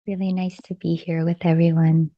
Really nice to be here with everyone.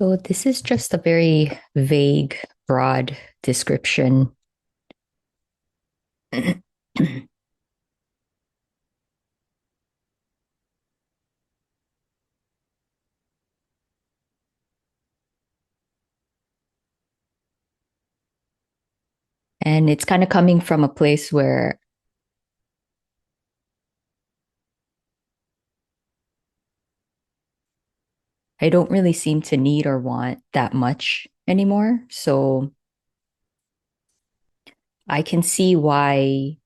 So, this is just a very vague, broad description. And it's kind of coming from a place where I don't really seem to need or want that much anymore. So, I can see why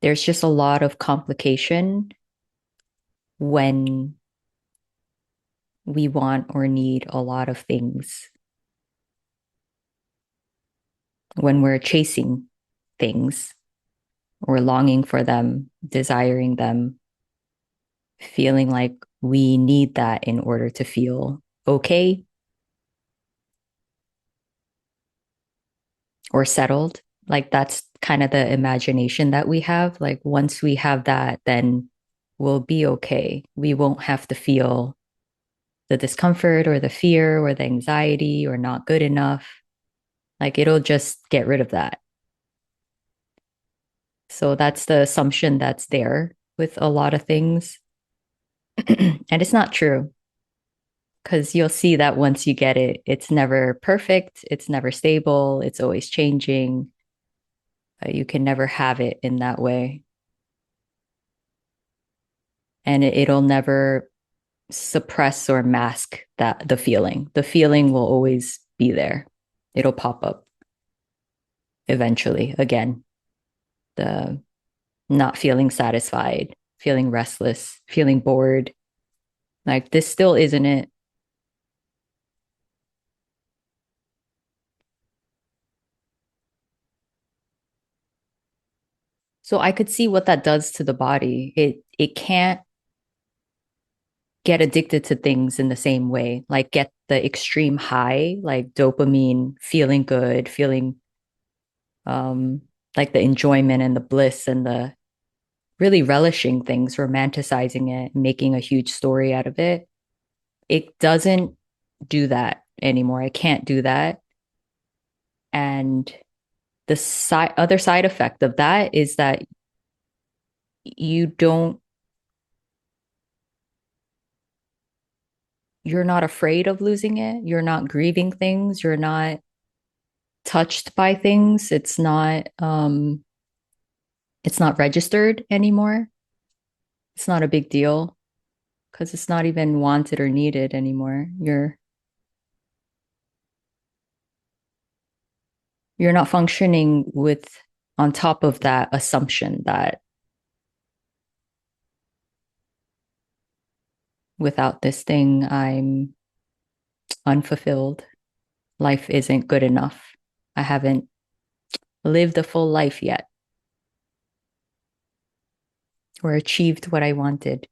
there's just a lot of complication when we want or need a lot of things, when we're chasing things or longing for them, desiring them, feeling like we need that in order to feel okay or settled. Like that's kind of the imagination that we have. Like once we have that, then we'll be okay. We won't have to feel the discomfort or the fear or the anxiety or not good enough. Like it'll just get rid of that. So that's the assumption that's there with a lot of things. And it's not true because you'll see that once you get it, it's never perfect, it's never stable, it's always changing. You can never have it in that way. And it'll never suppress or mask that the feeling. The feeling will always be there. It'll pop up eventually again. The not feeling satisfied, feeling restless, feeling bored. Like this still isn't it. So I could see what that does to the body. It can't get addicted to things in the same way, like get the extreme high, like dopamine, feeling good, feeling um like the enjoyment and the bliss and the really relishing things, romanticizing it, making a huge story out of it. It doesn't do that anymore. I can't do that. And the other side effect of that is that you don't you're not afraid of losing it. You're not grieving things. You're not touched by things. It's not registered anymore. It's not a big deal because it's not even wanted or needed anymore. You're not functioning with on top of that assumption that without this thing I'm unfulfilled. Life isn't good enough. I haven't lived a full life yet or achieved what I wanted.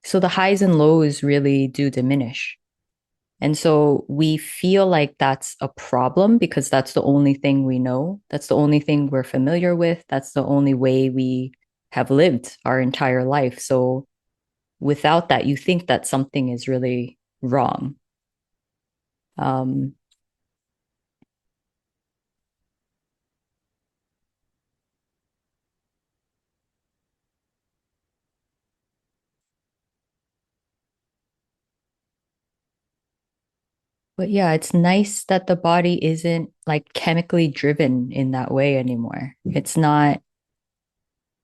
So the highs and lows really do diminish. And so we feel like that's a problem because that's the only thing we know. That's the only thing we're familiar with. That's the only way we have lived our entire life. So without that, you think that something is really wrong. Um, But yeah, it's nice that the body isn't like chemically driven in that way anymore. It's not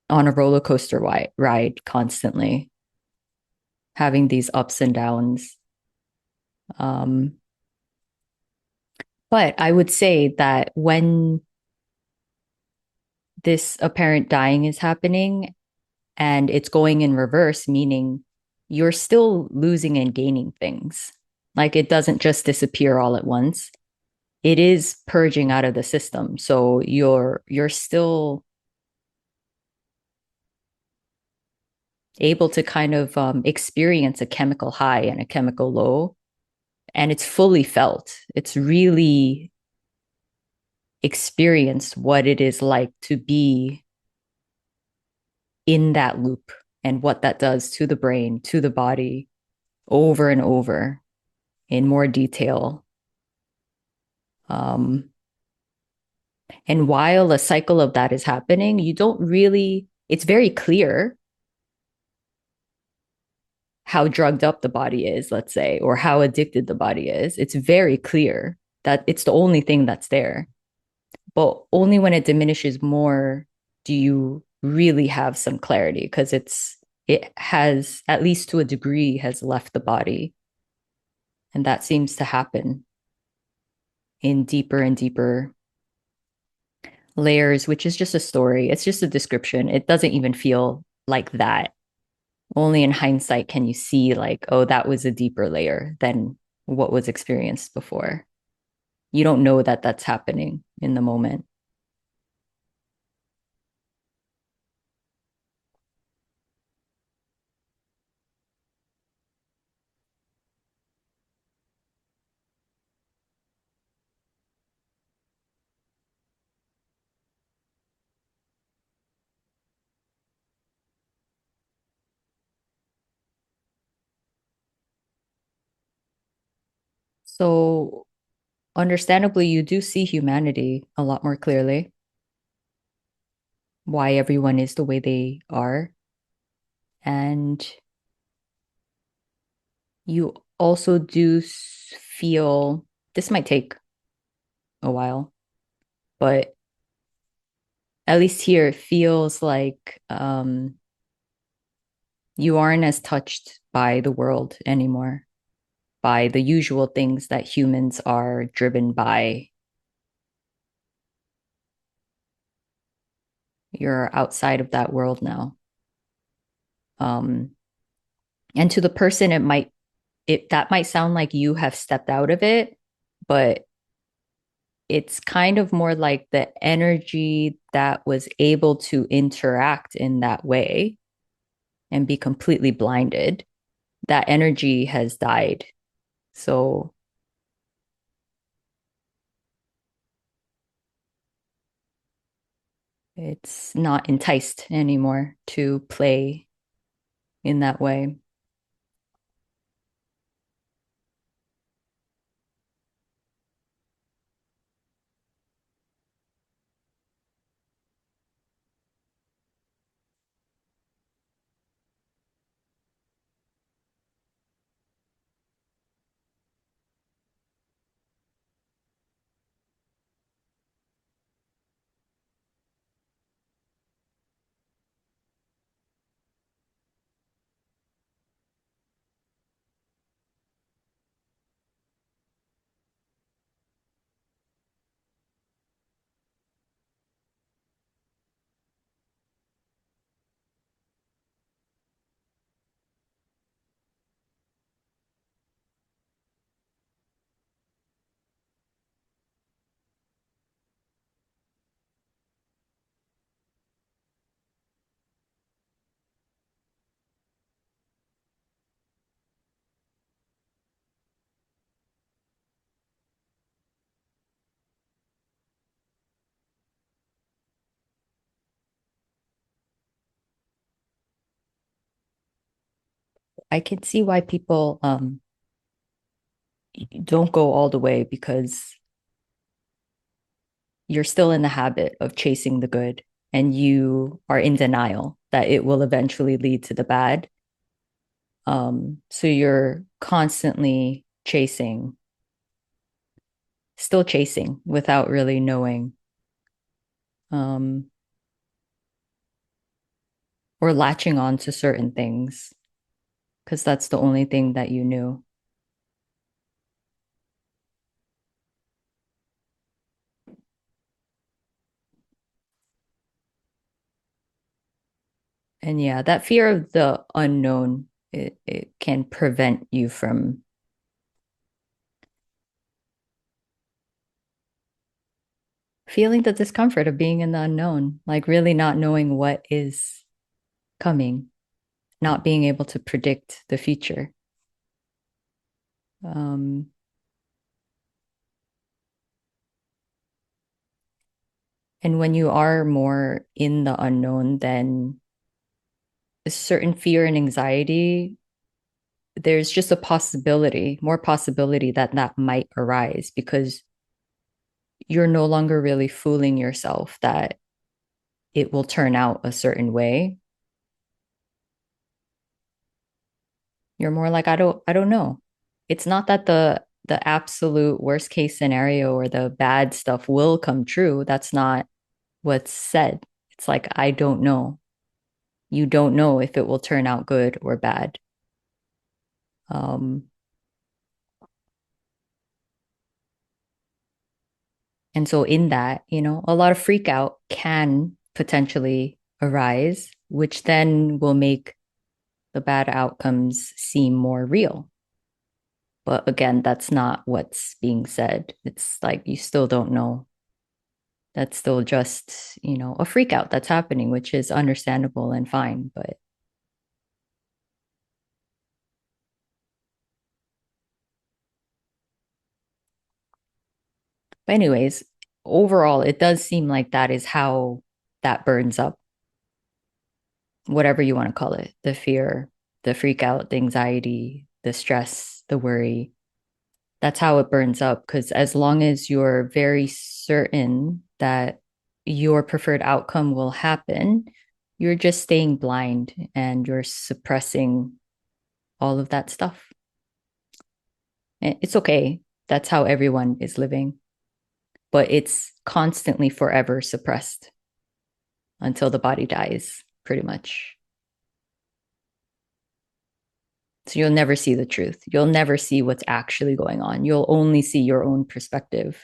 on a roller coaster ride constantly, having these ups and downs. Um, but I would say that when this apparent dying is happening and it's going in reverse, meaning you're still losing and gaining things. Like it doesn't just disappear all at once. It is purging out of the system. So you're still able to kind of experience a chemical high and a chemical low, and it's fully felt. It's really experienced what it is like to be in that loop and what that does to the brain, to the body, over and over in more detail. Um, and while a cycle of that is happening, you don't really, it's very clear how drugged up the body is, let's say, or how addicted the body is. It's very clear that it's the only thing that's there. But only when it diminishes more do you really have some clarity because it has, at least to a degree, has left the body. And that seems to happen in deeper and deeper layers, which is just a story. It's just a description. It doesn't even feel like that. Only in hindsight can you see, like, oh, that was a deeper layer than what was experienced before. You don't know that that's happening in the moment. So, understandably, you do see humanity a lot more clearly, why everyone is the way they are. And you also do feel this might take a while, but at least here it feels like you aren't as touched by the world anymore, by the usual things that humans are driven by. You're outside of that world now. Um, and to the person, it that might sound like you have stepped out of it, but it's kind of more like the energy that was able to interact in that way and be completely blinded. That energy has died. So it's not enticed anymore to play in that way. I can see why people don't go all the way because you're still in the habit of chasing the good and you are in denial that it will eventually lead to the bad. So you're constantly chasing still chasing without really knowing, um, or latching on to certain things because that's the only thing that you knew. And yeah, that fear of the unknown, it can prevent you from feeling the discomfort of being in the unknown, like really not knowing what is coming, not being able to predict the future. Um, and when you are more in the unknown, then a certain fear and anxiety, there's just a possibility, more possibility that that might arise because you're no longer really fooling yourself that it will turn out a certain way. You're more like, I don't know. It's not that the absolute worst case scenario or the bad stuff will come true. That's not what's said. It's like, I don't know. You don't know if it will turn out good or bad. Um, and so in that, a lot of freak out can potentially arise, which then will make the bad outcomes seem more real. But again, that's not what's being said. It's like you still don't know. That's still just, a freak out that's happening, which is understandable and fine. But anyways, overall, it does seem like that is how that burns up, whatever you want to call it, the fear, the freak out, the anxiety, the stress, the worry. That's how it burns up. Because as long as you're very certain that your preferred outcome will happen, you're just staying blind and you're suppressing all of that stuff. It's okay. That's how everyone is living, but it's constantly forever suppressed until the body dies, pretty much. So you'll never see the truth. You'll never see what's actually going on. You'll only see your own perspective.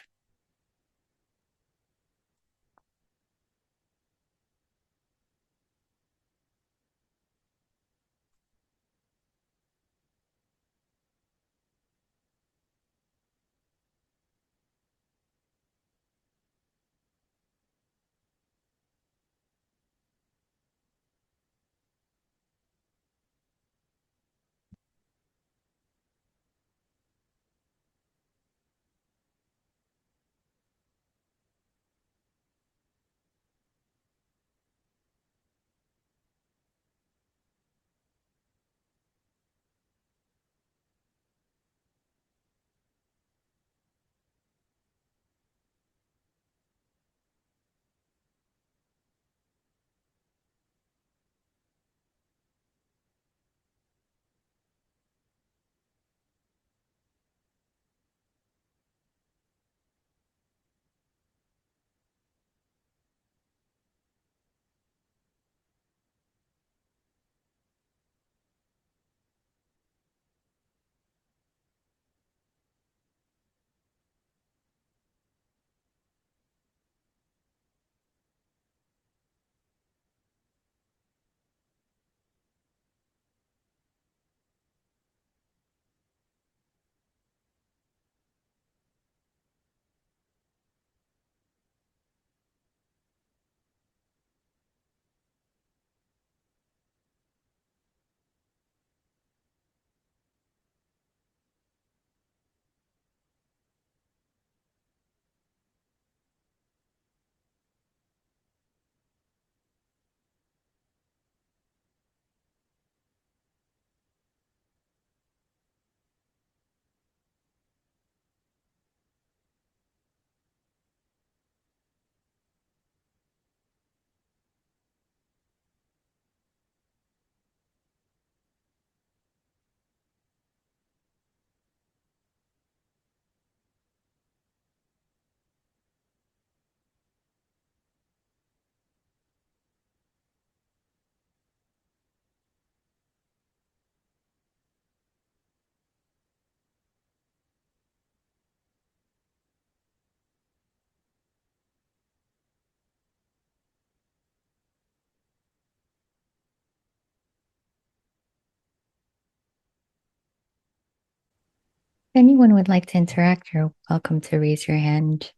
If anyone would like to interact, you're welcome to raise your hand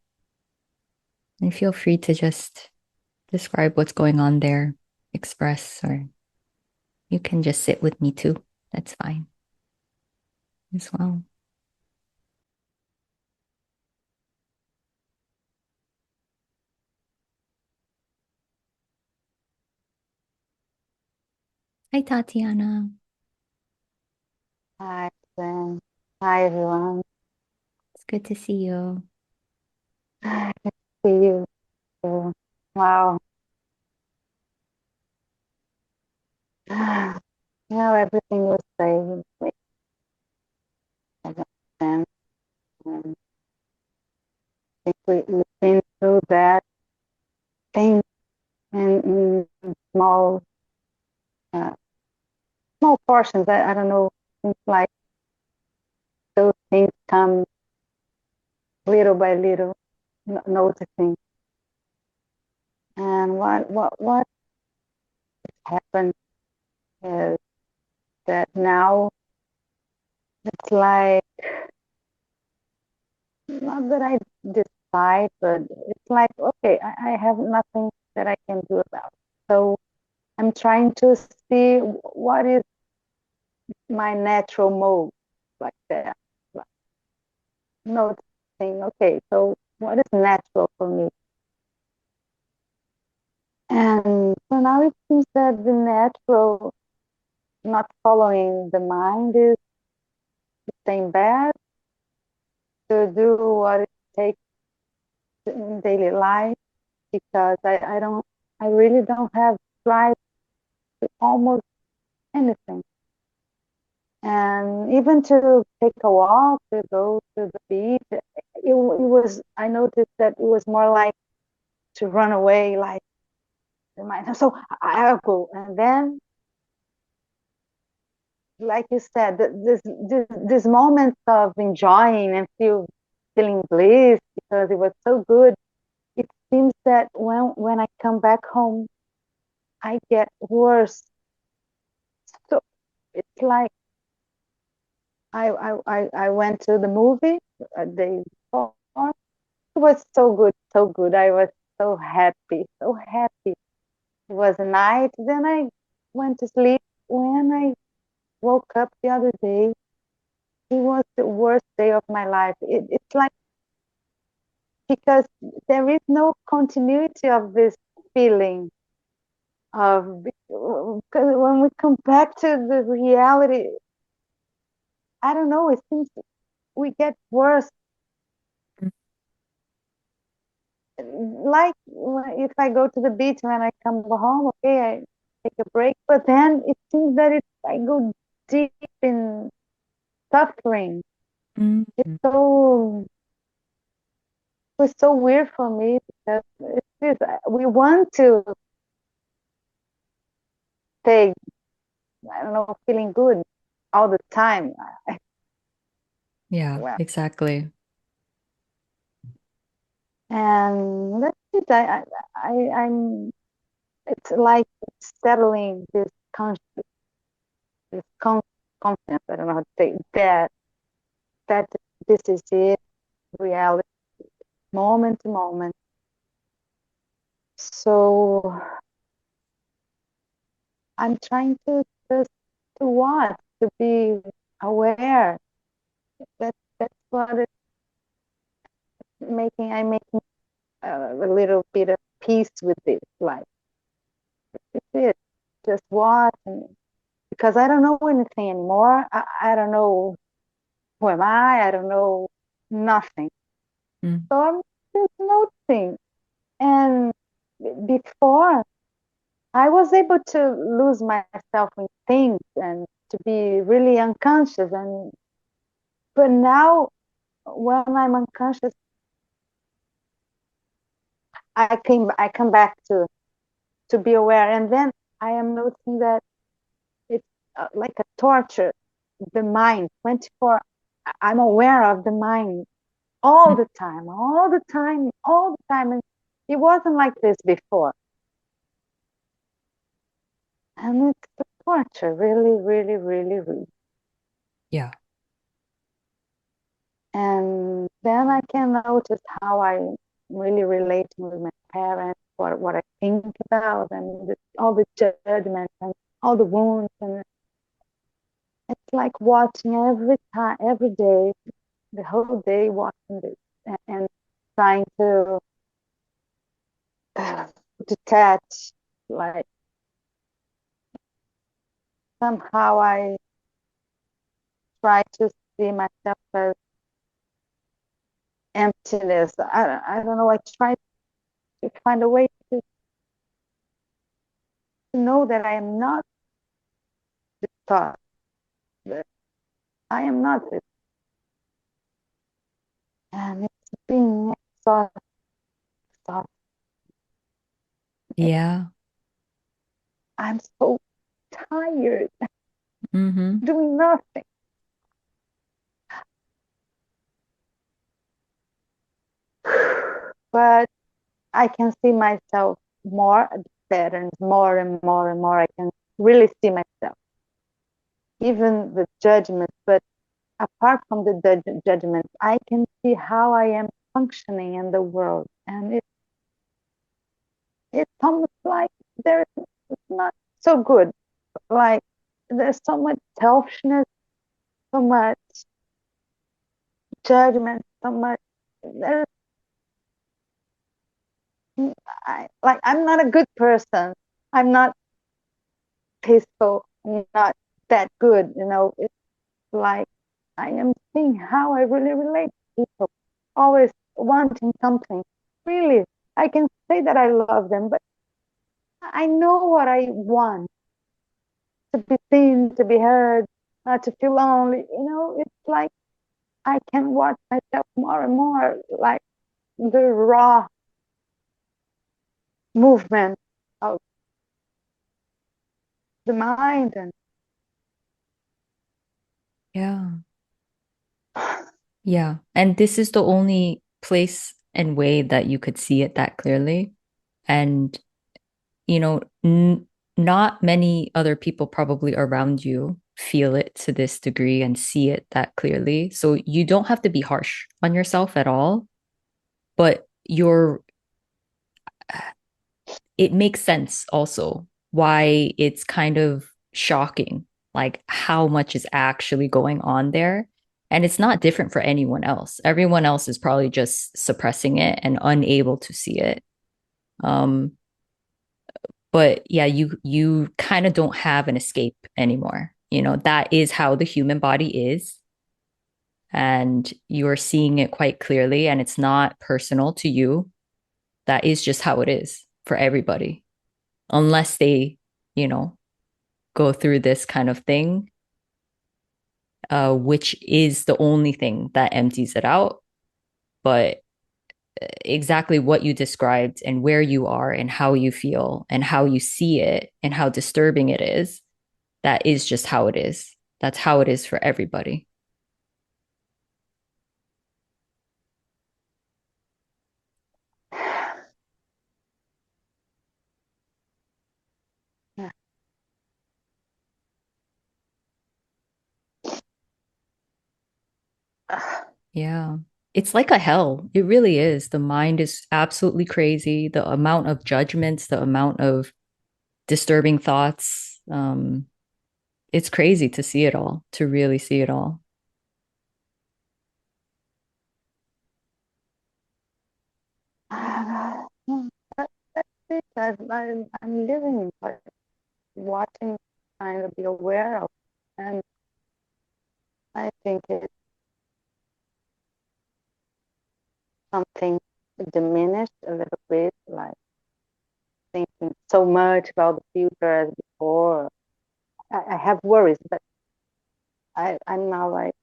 and feel free to just describe what's going on there, express, or you can just sit with me too. That's fine as well. Hi, Tatiana. Hi, Suzanne. Hi, everyone. It's good to see you. Good to see you too. Wow. Everything you say makes sense. And I think we've been through that thing in uh, small portions. I don't know. It's like those things come little by little, noticing. And what happened is that now it's like, not that I decide, but it's like, okay, I have nothing that I can do about it. So I'm trying to see what is my natural mode, like that. Like noticing, okay, so what is natural for me? And so now it seems that the natural, not following the mind, is staying bad, to do what it takes in daily life, because I really don't have drive to almost anything. And even to take a walk, to go to the beach, it was, I noticed that it was more like to run away, like, so I'll go. And then, like you said, this moment of enjoying and feeling bliss because it was so good. It seems that when I come back home, I get worse. So it's like I went to the movie a day before. It was so good, so good. I was so happy, so happy. It was a night. Then I went to sleep. When I woke up the other day, it was the worst day of my life. It's like, because there is no continuity of this feeling of, because when we come back to the reality, I don't know, it seems we get worse. Like if I go to the beach, when I come home, okay, I take a break, but then it seems that I go deep in suffering. It's Mm-hmm. it was so weird for me, because we want to stay, I don't know, feeling good all the time. Yeah, Well, exactly. and that's it. I'm. It's like settling this confidence. I don't know how to say that this is it, reality, moment to moment. So I'm trying to just to watch, to be aware. That's what it's making. I'm making a little bit of peace with this. Like, it's it. Just watch, and because I don't know anything anymore. I don't know who am I. I don't know nothing. Mm. So I'm just noticing. And before, I was able to lose myself in things and to be really unconscious. And but now, when I'm unconscious, I come back to be aware, and then I am noticing that it's like a torture. The mind, 24. I'm aware of the mind all the time, all the time, all the time. And it wasn't like this before. And it's the torture, really, really, really, really. Yeah. And then I can notice how I really relate with my parents, what I think about, and all the judgments and all the wounds. And it's like watching every time, every day, the whole day, watching this and trying to detach. Like somehow I try to see myself as emptiness. I don't know. I try to find a way to know that I am not the thought, that I am not this. And it's being exhausted. Exhausted. Yeah. I'm so tired Mm-hmm. doing nothing. But I can see myself more at the patterns, more and more and more. I can really see myself, even the judgments. But apart from the judgments, I can see how I am functioning in the world. And it's almost like there's not so good. Like there's so much selfishness, so much judgment, so much. There's, like I'm not a good person. I'm not peaceful. I'm not that good. It's like I am seeing how I really relate to people, always wanting something. Really, I can say that I love them, but I know what I want: to be seen, to be heard, not to feel lonely. It's like I can watch myself more and more, like the raw movement of the mind. And Yeah. Yeah. And this is the only place and way that you could see it that clearly. And, you know, not many other people probably around you feel it to this degree and see it that clearly. So you don't have to be harsh on yourself at all, but it makes sense also why it's kind of shocking, like how much is actually going on there. And it's not different for anyone else. Everyone else is probably just suppressing it and unable to see it. Um, but yeah, you kind of don't have an escape anymore. That is how the human body is. And you're seeing it quite clearly, and it's not personal to you. That is just how it is for everybody, unless they, you know, go through this kind of thing, which is the only thing that empties it out. But exactly what you described and where you are and how you feel and how you see it and how disturbing it is, that is just how it is. That's how it is for everybody. Yeah. It's like a hell. It really is. The mind is absolutely crazy. The amount of judgments, the amount of disturbing thoughts. It's crazy to see it all, to really see it all. that's it. I'm living, but watching, trying to be aware of. And I think it's something diminished a little bit, like thinking so much about the future as before. I have worries, but I'm now like,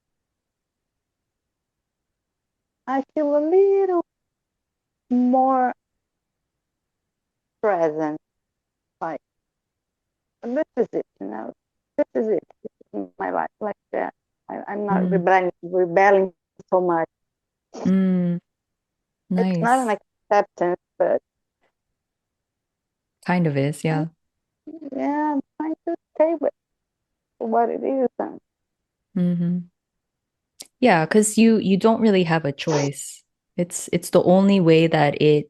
I feel a little more present. Like, this is it. This is it. This is my life, like that. I'm not Mm, rebelling so much. mm, It's not nice. an acceptance, but Kind of is, I, yeah. yeah, I'm trying to stay with what it is. And Hmm. Yeah, because you don't really have a choice. It's the only way that it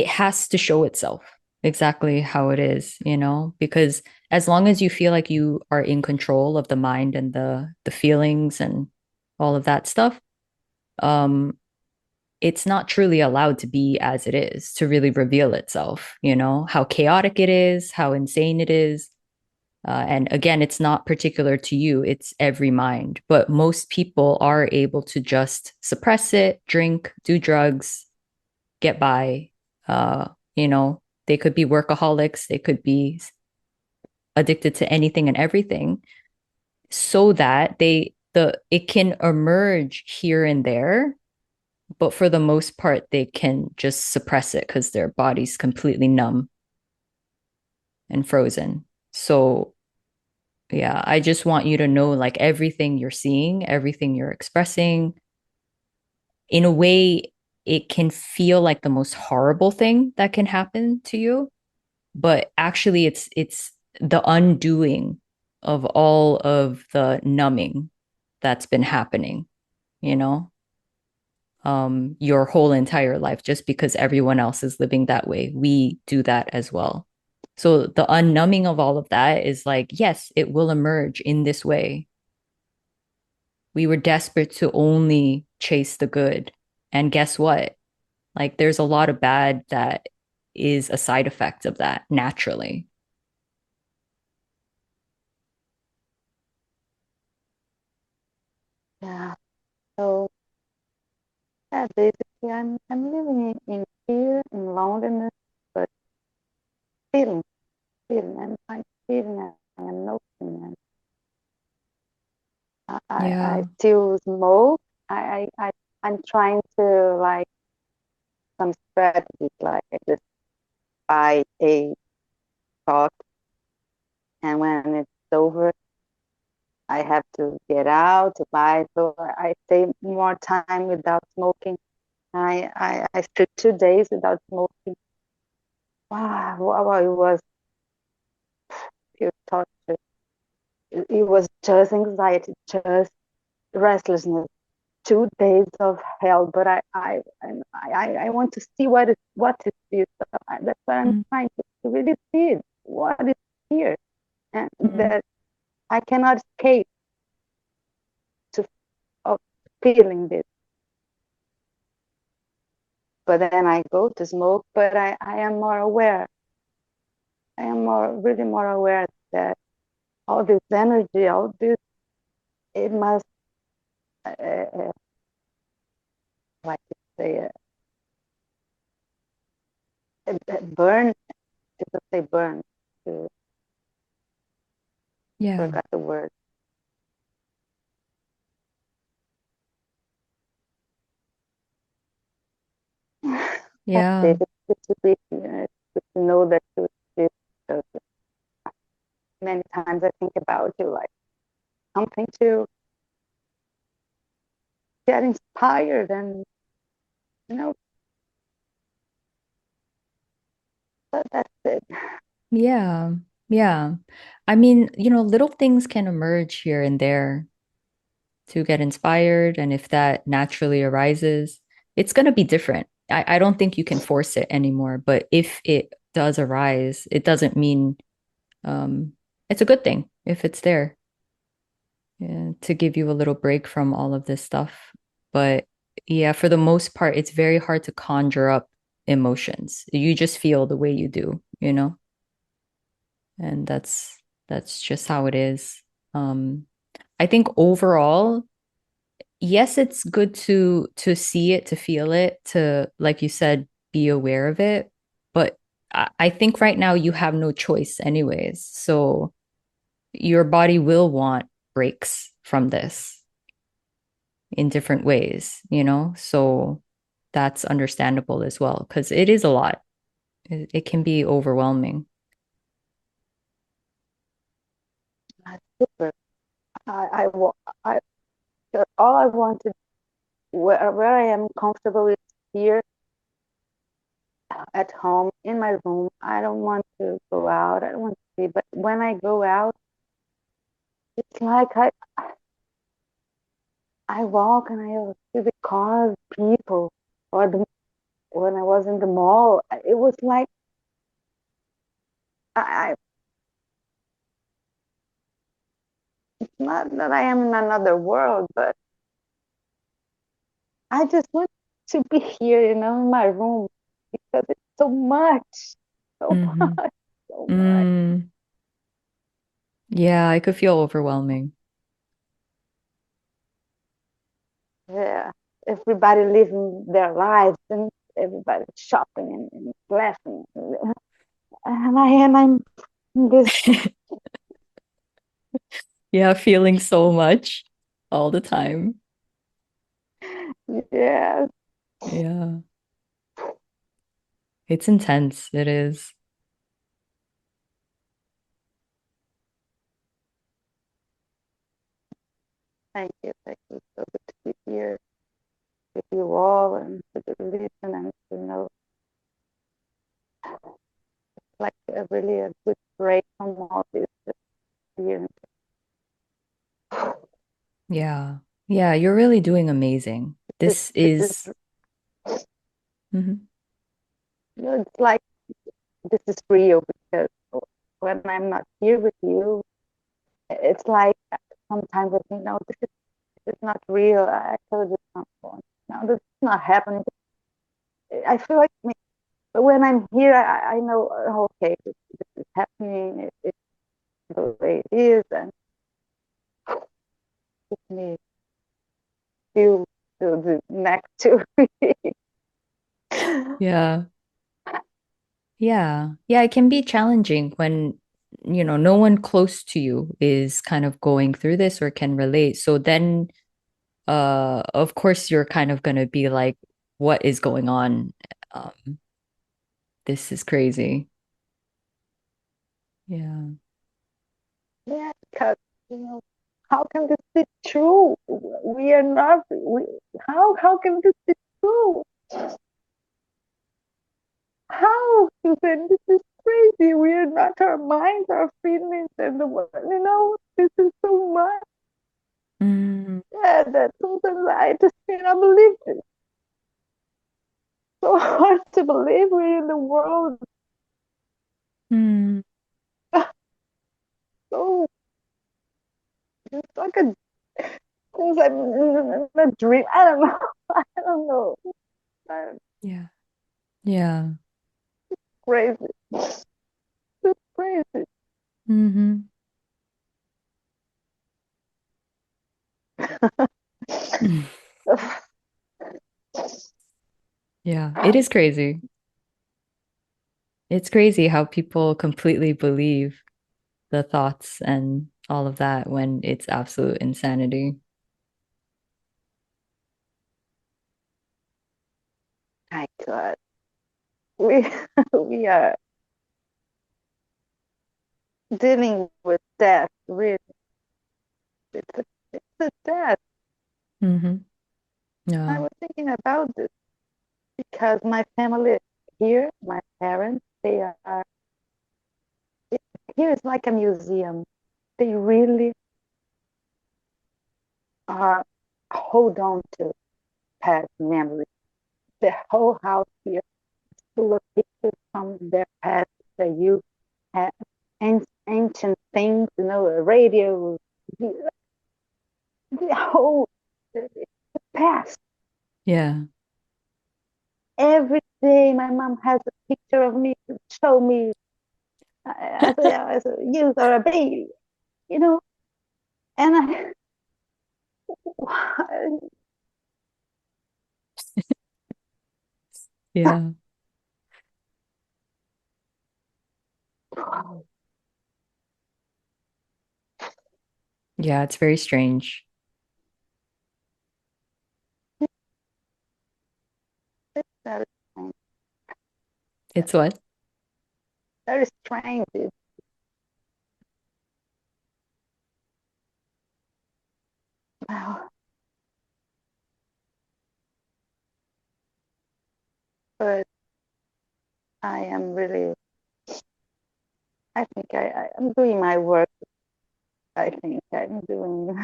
has to show itself exactly how it is, you know, because as long as you feel like you are in control of the mind and the feelings and all of that stuff, um, it's not truly allowed to be as it is, to really reveal itself, you know, how chaotic it is, how insane it is. And again, it's not particular to you, it's every mind. But most people are able to just suppress it, drink, do drugs, get by. Uh, you know, they could be workaholics, they could be addicted to anything and everything, so that it can emerge here and there, but for the most part, they can just suppress it because their body's completely numb and frozen. So yeah, I just want you to know like everything you're seeing, everything you're expressing, in a way, it can feel like the most horrible thing that can happen to you, but actually it's the undoing of all of the numbing that's been happening, you know, your whole entire life, just because everyone else is living that way. We do that as well. So the unnumbing of all of that is like, yes, it will emerge in this way. We were desperate to only chase the good. And guess what? Like, there's a lot of bad that is a side effect of that naturally. Yeah. So yeah, basically I'm living in fear and loneliness, but feeling, feeling, I'm feeling I'm noticing. I Yeah. still smoke. I'm trying to like some strategies, like I just buy a talk, and when it's over, I have to get out to buy. So I stay more time without smoking. I took 2 days without smoking. Wow, it was pure torture. It was just anxiety, just restlessness. 2 days of hell, but I want to see what is this. That's what I'm trying to really see. What is here, and Mm-hmm. that I cannot escape to of feeling this. But then I go to smoke, but I am more aware. I am really more aware that all this energy, all this, it must, like you say, burn. People say burn. I Yeah. forgot the word. That's it. Yeah. It's good to be, it's good to know that you exist. Because many times I think about you like something to get inspired, and you know, that's it. Yeah. Yeah. I mean, you know, little things can emerge here and there to get inspired. And if that naturally arises, it's going to be different. I don't think you can force it anymore. But if it does arise, it doesn't mean um, it's a good thing if it's there, yeah, to give you a little break from all of this stuff. But yeah, for the most part, it's very hard to conjure up emotions. You just feel the way you do, you know? And that's just how it is. Um, I think overall, yes, it's good to see it, to feel it, to, like you said, be aware of it. But I think right now you have no choice anyways. So your body will want breaks from this in different ways, you know? So that's understandable as well, because it is a lot. It can be overwhelming. That's super. I all I wanted, where I am comfortable is here at home in my room. I don't want to go out. I don't want to see. But when I go out, it's like I walk and I see the cars, people, or when I was in the mall, it was like I it's not that I am in another world, but I just want to be here, in my room because it's so much, so Mm-hmm. much, so much. Mm. Yeah, it could feel overwhelming. Yeah, everybody living their lives and everybody shopping and laughing, and I'm in this. Yeah, feeling so much all the time. Yeah, Yeah, it's intense. It is. thank you. So good to be here with you all and to listen and to know like really a good break from all this experience. Yeah. Yeah, you're really doing amazing. This, This this is, is, mhm. it's like this is real because when I'm not here with you, it's like sometimes I think, no, this is not real. I told you something. No, this is not happening. I feel like when I'm here, I know, okay, this is happening. It's the way it is, and it me feel the next to me. Yeah. Yeah. Yeah, it can be challenging when, no one close to you is kind of going through this or can relate. So then, of course, you're kind of going to be like, what is going on? Um, this is crazy. Yeah. Yeah, because how can this be true? We are not. How can this be true? How, Suzanne? This is crazy. We are not our minds, our feelings, and the world. This is so much. Mm, Yeah, that sometimes I just cannot believe it. So hard to believe we're in the world. mm, So it's like since I'm in a dream. I don't know. I don't know. I'm yeah. Yeah. crazy. It's crazy. Hmm. Yeah. It is crazy. It's crazy how people completely believe the thoughts and all of that when it's absolute insanity. My God, we we are dealing with death. Really, it's a death. Hmm. I Yeah. was thinking about this because my family here, my parents, they are here is like a museum. They really are hold on to past memories. The whole house here is full of pictures from their past, their youth, uh, ancient things, radio, the whole the past. Yeah. Every day, my mom has a picture of me to show me as a youth or a baby, you know. And Yeah. Yeah. It's very strange. that is strange. It's what? Very strange. Well, but I am really. I think I'm doing my work. I think I'm doing.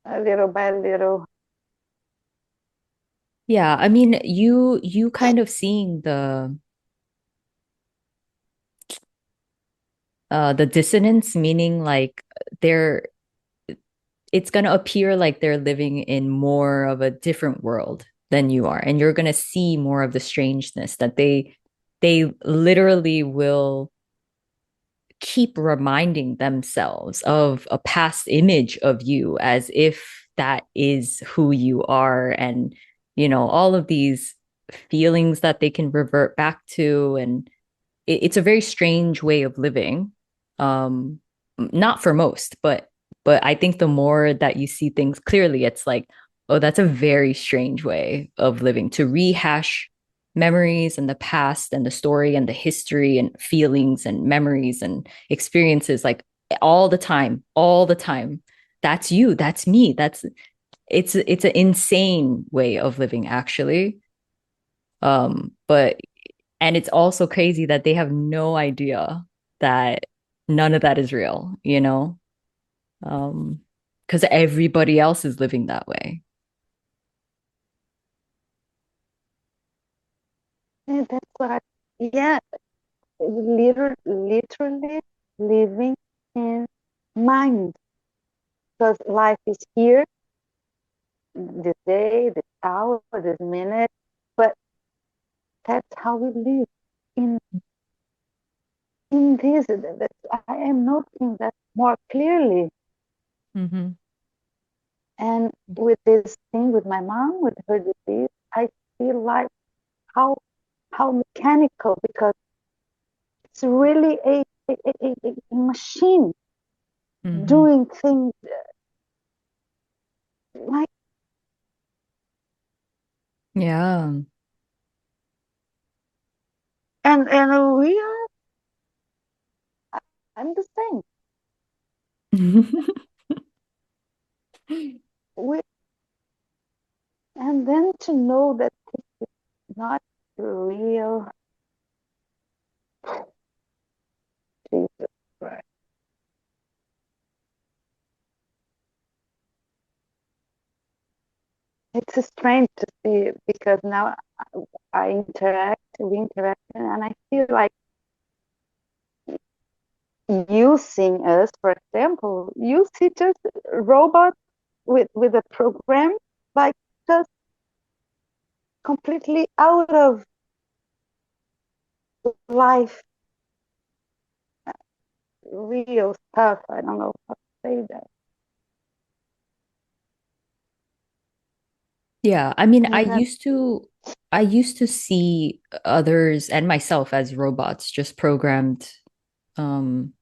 little by little. Yeah, I mean, you kind of seeing the dissonance, meaning like they're it's going to appear like they're living in more of a different world than you are, and you're going to see more of the strangeness that they literally will keep reminding themselves of a past image of you as if that is who you are, and all of these feelings that they can revert back to, and it's a very strange way of living. Um, Not for most, but I think the more that you see things clearly, it's like, oh, that's a very strange way of living, to rehash memories and the past and the story and the history and feelings and memories and experiences like all the time, all the time. That's you, that's me. It's an insane way of living actually. But and it's also crazy that they have no idea that none of that is real, because everybody else is living that way. And that's what I, yeah, literally living in mind. Because life is here, this day, this hour, this minute, but that's how we live in this. I am noticing that more clearly. Mm-hmm. And with this thing with my mom, with her disease, I feel like how how mechanical, because it's really a machine Mm-hmm. doing things like, Yeah. and we are, I'm the same. We, and then to know that it's not real. Jesus Christ. It's strange to see it, because now we interact, and I feel like using us, for example, you see just robots with a program, like just completely out of life, real stuff. I don't know how to say that. Yeah, I mean, And that, I used to see others and myself as robots, just programmed um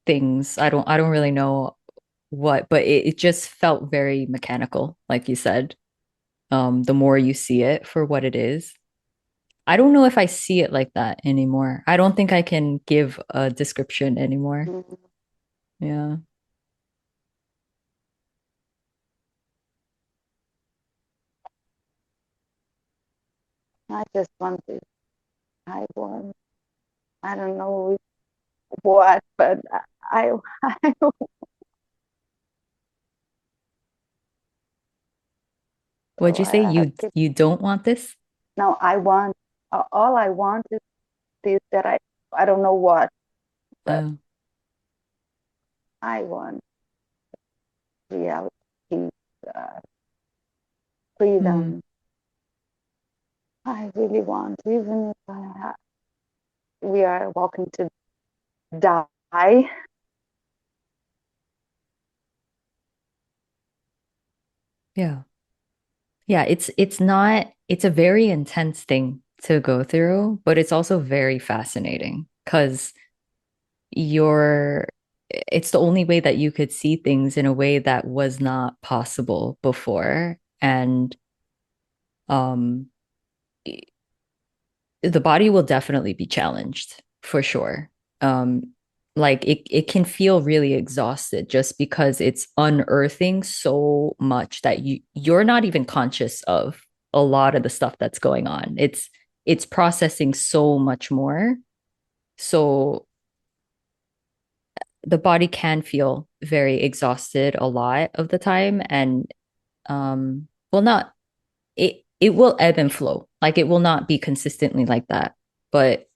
things. I don't really know what, but it just felt very mechanical, like you said. The more you see it for what it is. I don't know if I see it like that anymore. I don't think I can give a description anymore. mm, Yeah. I just want this. I want, I don't know what, but I What'd you say? I have to, You don't want this? no, I want, all I want is this, that I don't know what, but Oh. I want reality, peace, Mm. freedom. I really want, even if we are walking to die. Yeah. Yeah, it's a very intense thing to go through, but it's also very fascinating because you're it's the only way that you could see things in a way that was not possible before. And um the body will definitely be challenged for sure. Um, like it can feel really exhausted just because it's unearthing so much that you're not even conscious of a lot of the stuff that's going on. It's processing so much more. So the body can feel very exhausted a lot of the time, and well, not it will ebb and flow. Like it will not be consistently like that. But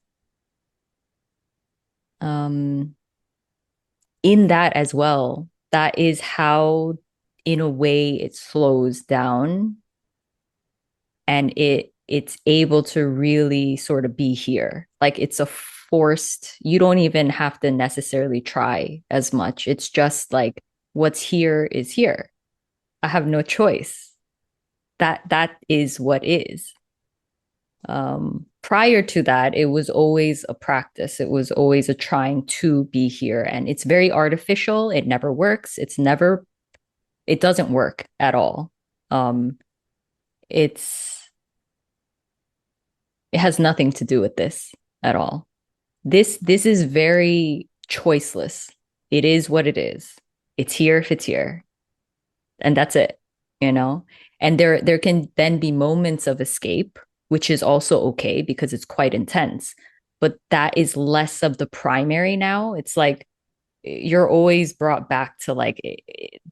um in that as well, that is how in a way it slows down, and it's able to really sort of be here. Like it's a forced, you don't even have to necessarily try as much. It's just like what's here is here. I have no choice. That is what is. Prior to that, it was always a practice. It was always a trying to be here. And it's very artificial. It never works. It doesn't work at all. Um, it's, it has nothing to do with this at all. This is very choiceless. It is what it is. It's here if it's here. And that's it, you know? And there can then be moments of escape, which is also okay because it's quite intense. But that is less of the primary now. It's like you're always brought back to like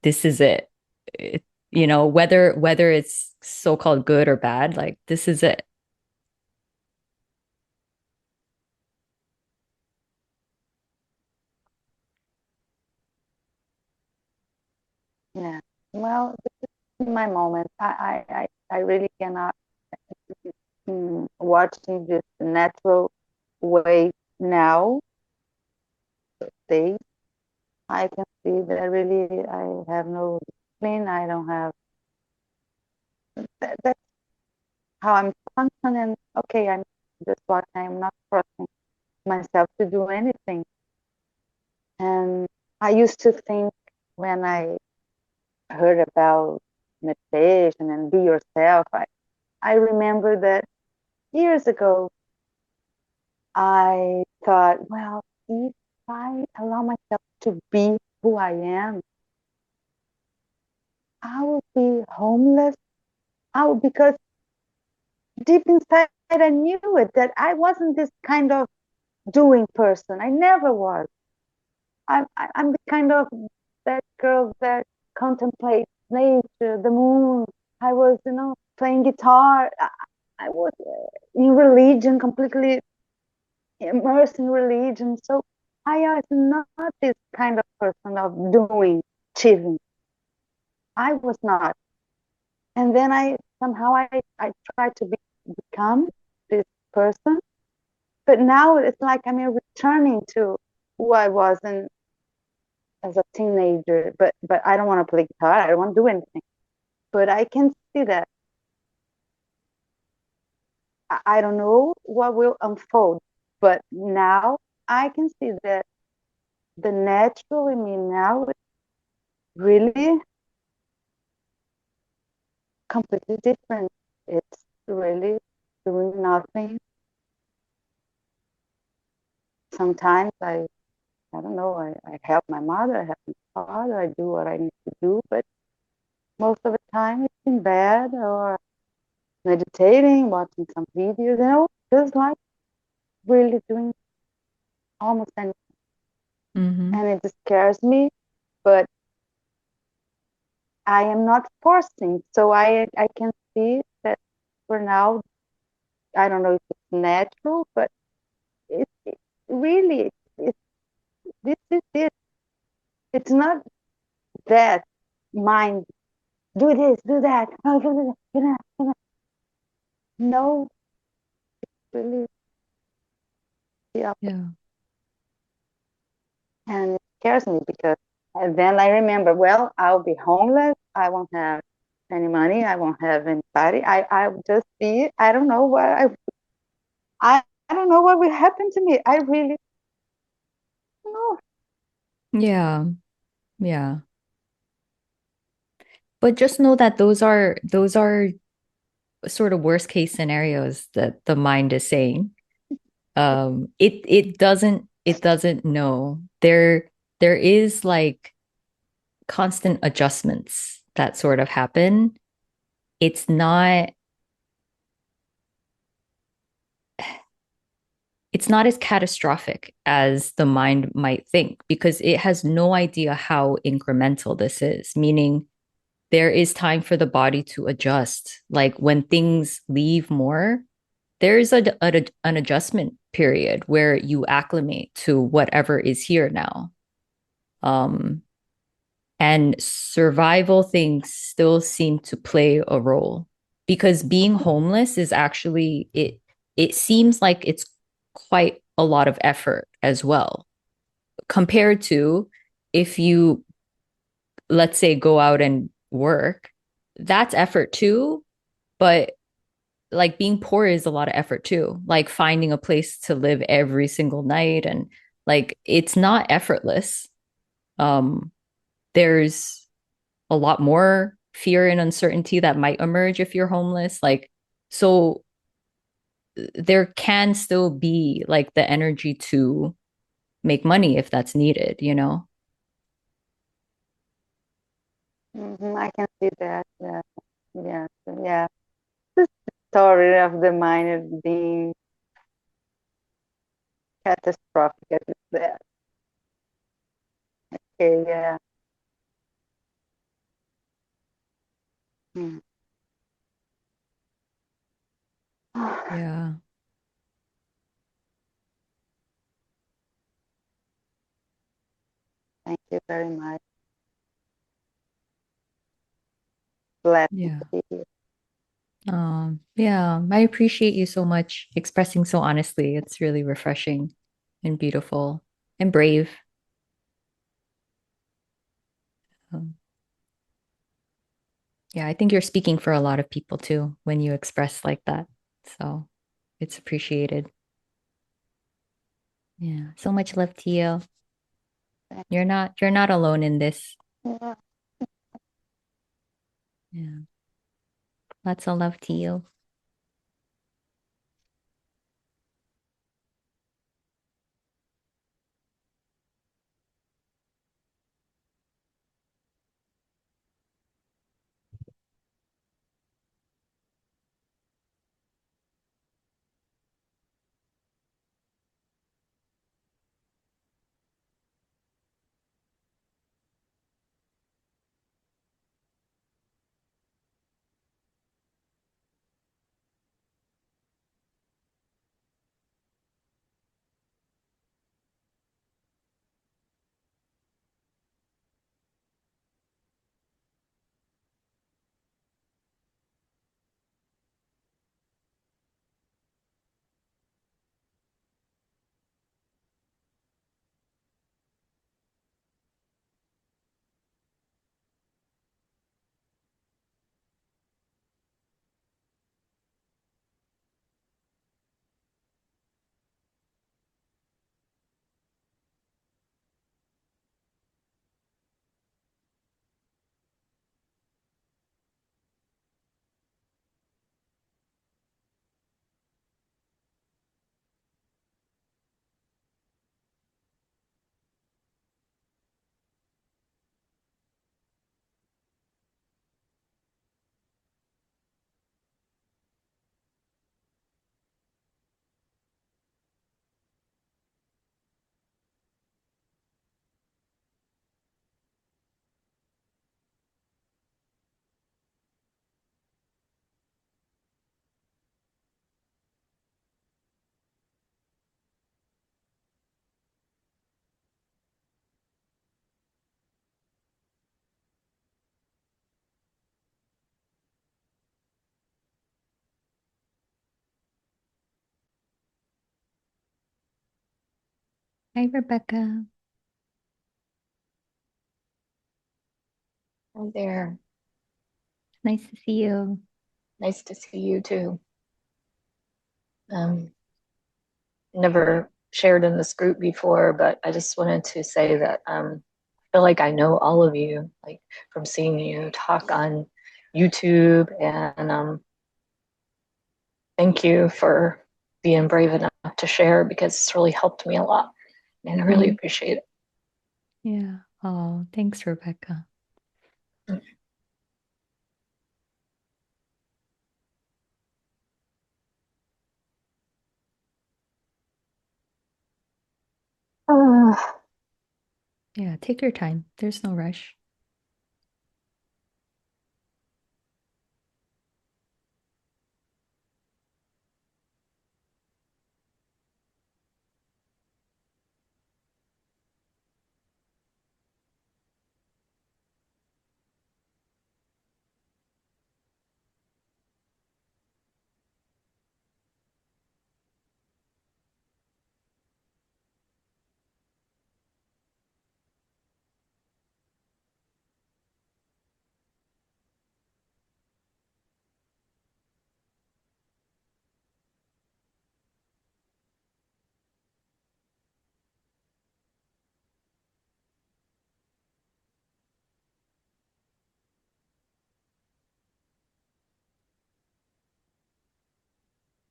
this is it. It you know, whether it's so-called good or bad, like this is it. Yeah. Well, this is my moment. I really cannot watch in this natural way now. Days I can see that really I have no discipline. I don't have that's how I'm functioning. Okay, I'm just watching. I'm not forcing myself to do anything. And I used to think when I heard about meditation and be yourself, I remember that years ago I thought, well, if I allow myself to be who I am, I will be homeless. I will, because deep inside I knew it that I wasn't this kind of doing person. I never was. I'm the kind of that girl that contemplates nature, the moon. I was, playing guitar. I was in religion, completely immersed in religion. So I was not this kind of person of doing, achieving. I was not. And then I tried to become this person. But now it's like I'm returning to who I was as a teenager. But I don't want to play guitar. I don't want to do anything. But I can see that. I don't know what will unfold. But now I can see that the natural in me now is really completely different. It's really doing nothing. Sometimes I don't know, I help my mother, I help my father, I do what I need to do, but most of the time it's in bed or meditating, watching some videos, just like really doing almost anything. Mm-hmm. And it scares me, but I am not forcing. So I can see that for now, I don't know if it's natural, but it really, this is it. It's not that mind, do this, do that, oh, do that, do that. No, really, yeah. Yeah. And it scares me because and then I remember, well, I'll be homeless. I won't have any money. I won't have anybody. I will just be, I don't know what I don't know what will happen to me. I really don't know. Yeah. Yeah. But just know that those are sort of worst case scenarios that the mind is saying. It doesn't know. There is like constant adjustments that sort of happen. It's not it's not as catastrophic as the mind might think because it has no idea how incremental this is, meaning there is time for the body to adjust. Like when things leave more, there's an adjustment period where you acclimate to whatever is here now. Um, and survival things still seem to play a role because being homeless is actually it seems like it's quite a lot of effort as well compared to if you, let's say, go out and work. That's effort too, but like being poor is a lot of effort too, like finding a place to live every single night, and like it's not effortless. um there's a lot more fear and uncertainty that might emerge if you're homeless. Like, so there can still be like the energy to make money if that's needed, you know? I can see that. Yeah, yeah, yeah. The story of the mind being catastrophic as that. Okay, yeah. Mm. Yeah. Thank you very much. Glad Yeah. to be here. Yeah, I appreciate you so much expressing so honestly. It's really refreshing and beautiful and brave. Um, yeah, I think you're speaking for a lot of people too when you express like that. So it's appreciated. Yeah. So much love to you. You're not alone in this. Yeah. Yeah. Lots of love to you. Hi, Rebecca. Hi there. Nice to see you. Nice to see you too. Um, Never shared in this group before, but I just wanted to say that I feel like I know all of you, like from seeing you talk on YouTube, and thank you for being brave enough to share because it's really helped me a lot, and I really appreciate Yeah. Oh, thanks, Rebecca. it. Yeah, take your time. There's no rush.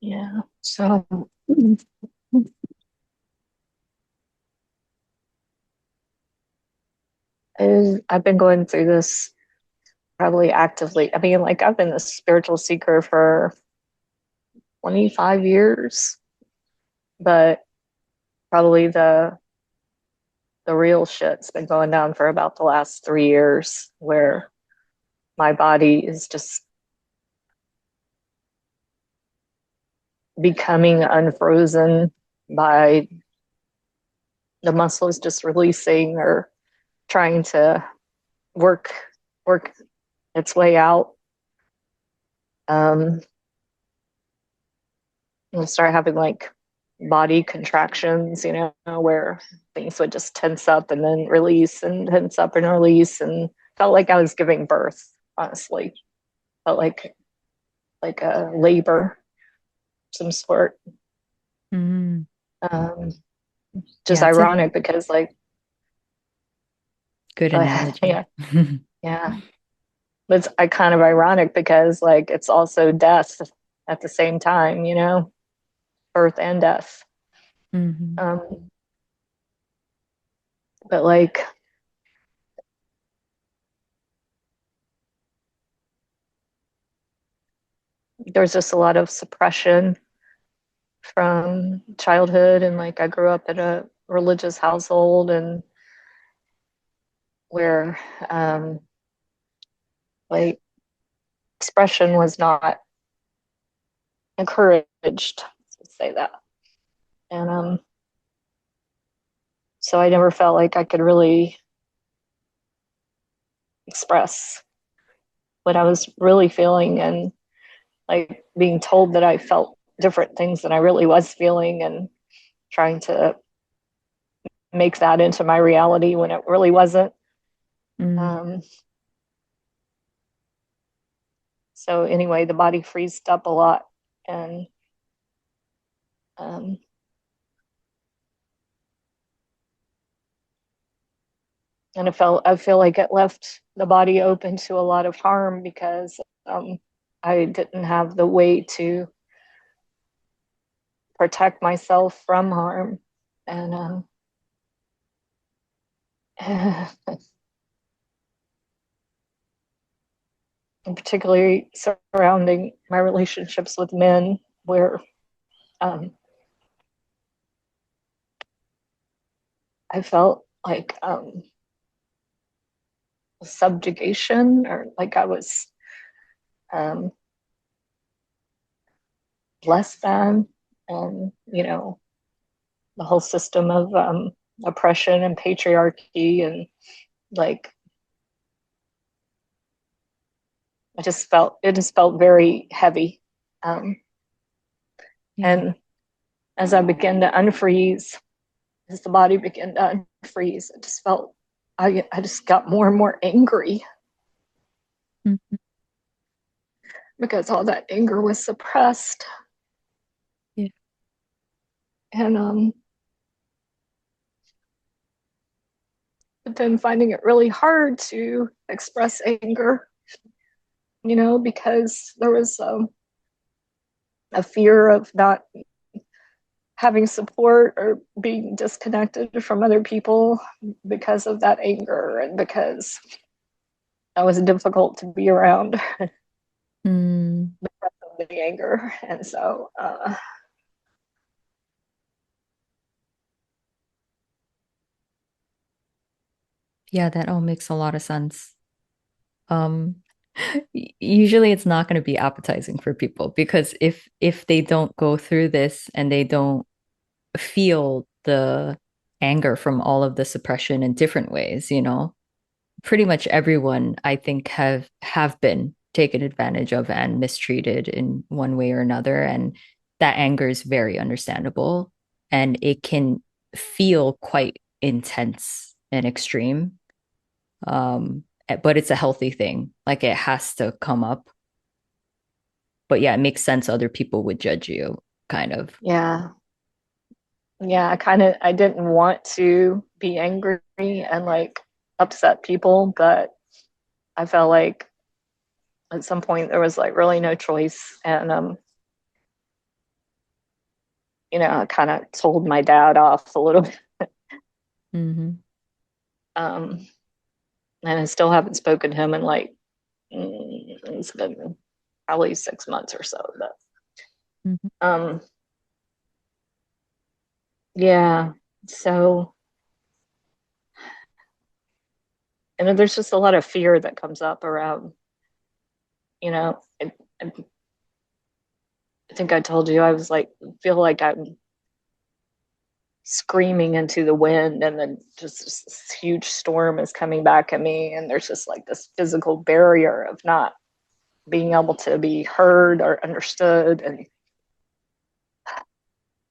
Yeah. So I've been going through this probably actively. I mean, like I've been a spiritual seeker for 25 years, but probably the real shit's been going down for about the last 3 years, where my body is just becoming unfrozen by the muscles just releasing or trying to work work its way out. Um, and start having like body contractions, where things would just tense up and then release and tense up and release, and felt like I was giving birth, honestly. Felt like a labor some sort. Mm. Um, just Yeah, it's a ironic because like good analogy. yeah, yeah. But it's kind of ironic because like it's also death at the same time, birth and death. Hmm. Um, but like there's just a lot of suppression from childhood, and like I grew up in a religious household, and where like expression was not encouraged, let's say that. And so I never felt like I could really express what I was really feeling, and like being told that I felt different things than I really was feeling, and trying to make that into my reality when it really wasn't. Mm. Um, so anyway, the body freezed up a lot, and um, I feel like it left the body open to a lot of harm because I didn't have the way to protect myself from harm, and and particularly surrounding my relationships with men, where um, I felt like subjugation, or like I was um, less than, and the whole system of oppression and patriarchy, and like it just felt very heavy. Um, Yeah. and as I began to unfreeze, as the body began to unfreeze, it just felt I just got more and more angry Mhm. because all that anger was suppressed. Yeah. And but then finding it really hard to express anger, because there was a fear of not having support or being disconnected from other people because of that anger, and because I was difficult to be around Mm. because of the anger. And so Yeah, that all makes a lot of sense. Um, Usually it's not going to be appetizing for people because if they don't go through this and they don't feel the anger from all of the suppression in different ways, pretty much everyone I think have been taken advantage of and mistreated in one way or another, and that anger is very understandable, and it can feel quite intense and extreme. But it's a healthy thing. Like it has to come up. But yeah, it makes sense other people would judge you, kind of. Yeah. Yeah, I didn't want to be angry and like upset people, but I felt like at some point there was like really no choice. And I kind of told my dad off a little bit. Hmm. Um, and I still haven't spoken to him in like it's been probably 6 months or so. But Hmm. um yeah. So and then there's just a lot of fear that comes up around, you know, I think I told you I was like feel like I'm screaming into the wind and then just this huge storm is coming back at me and there's just like this physical barrier of not being able to be heard or understood and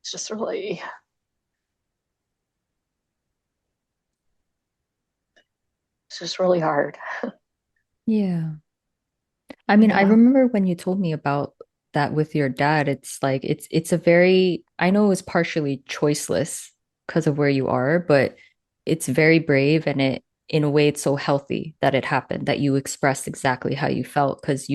it's just really it's just really hard. Yeah. I mean, I Yeah. remember when you told me about that with your dad, it's like it's a very I know it was partially choiceless because of where you are, but it's very brave, and it in a way it's so healthy that it happened, that you expressed exactly how you felt because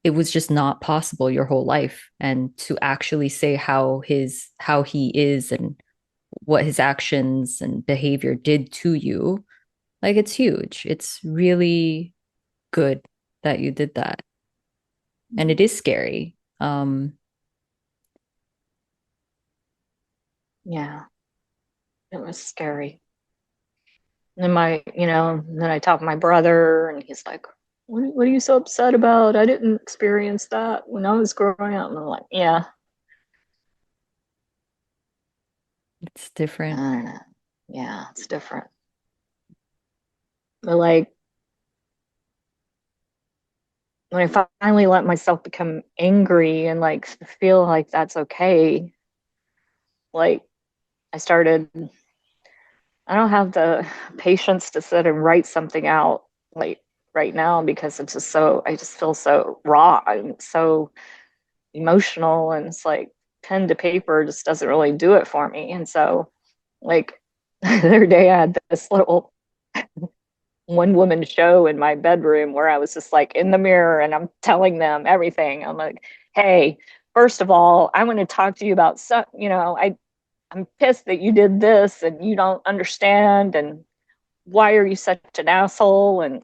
it was just not possible your whole life. And to actually say how he is and what his actions and behavior did to you, like it's huge. It's really good that you did that. And it is scary. Yeah, it was scary. And then then I talked to my brother and he's like, what are you so upset about? I didn't experience that when I was growing up. And I'm like, yeah, It's different. I don't know. Yeah, it's different. But like when I finally let myself become angry and like feel like that's okay, like I started, I don't have the patience to sit and write something out like right now because it's just so, I just feel so raw and so emotional. And it's like pen to paper just doesn't really do it for me. And so, like, the other day I had this little one woman show in my bedroom where I was just like in the mirror and I'm telling them everything. I'm like, hey, first of all, I want to talk to you about some, I'm pissed that you did this and you don't understand and why are you such an asshole and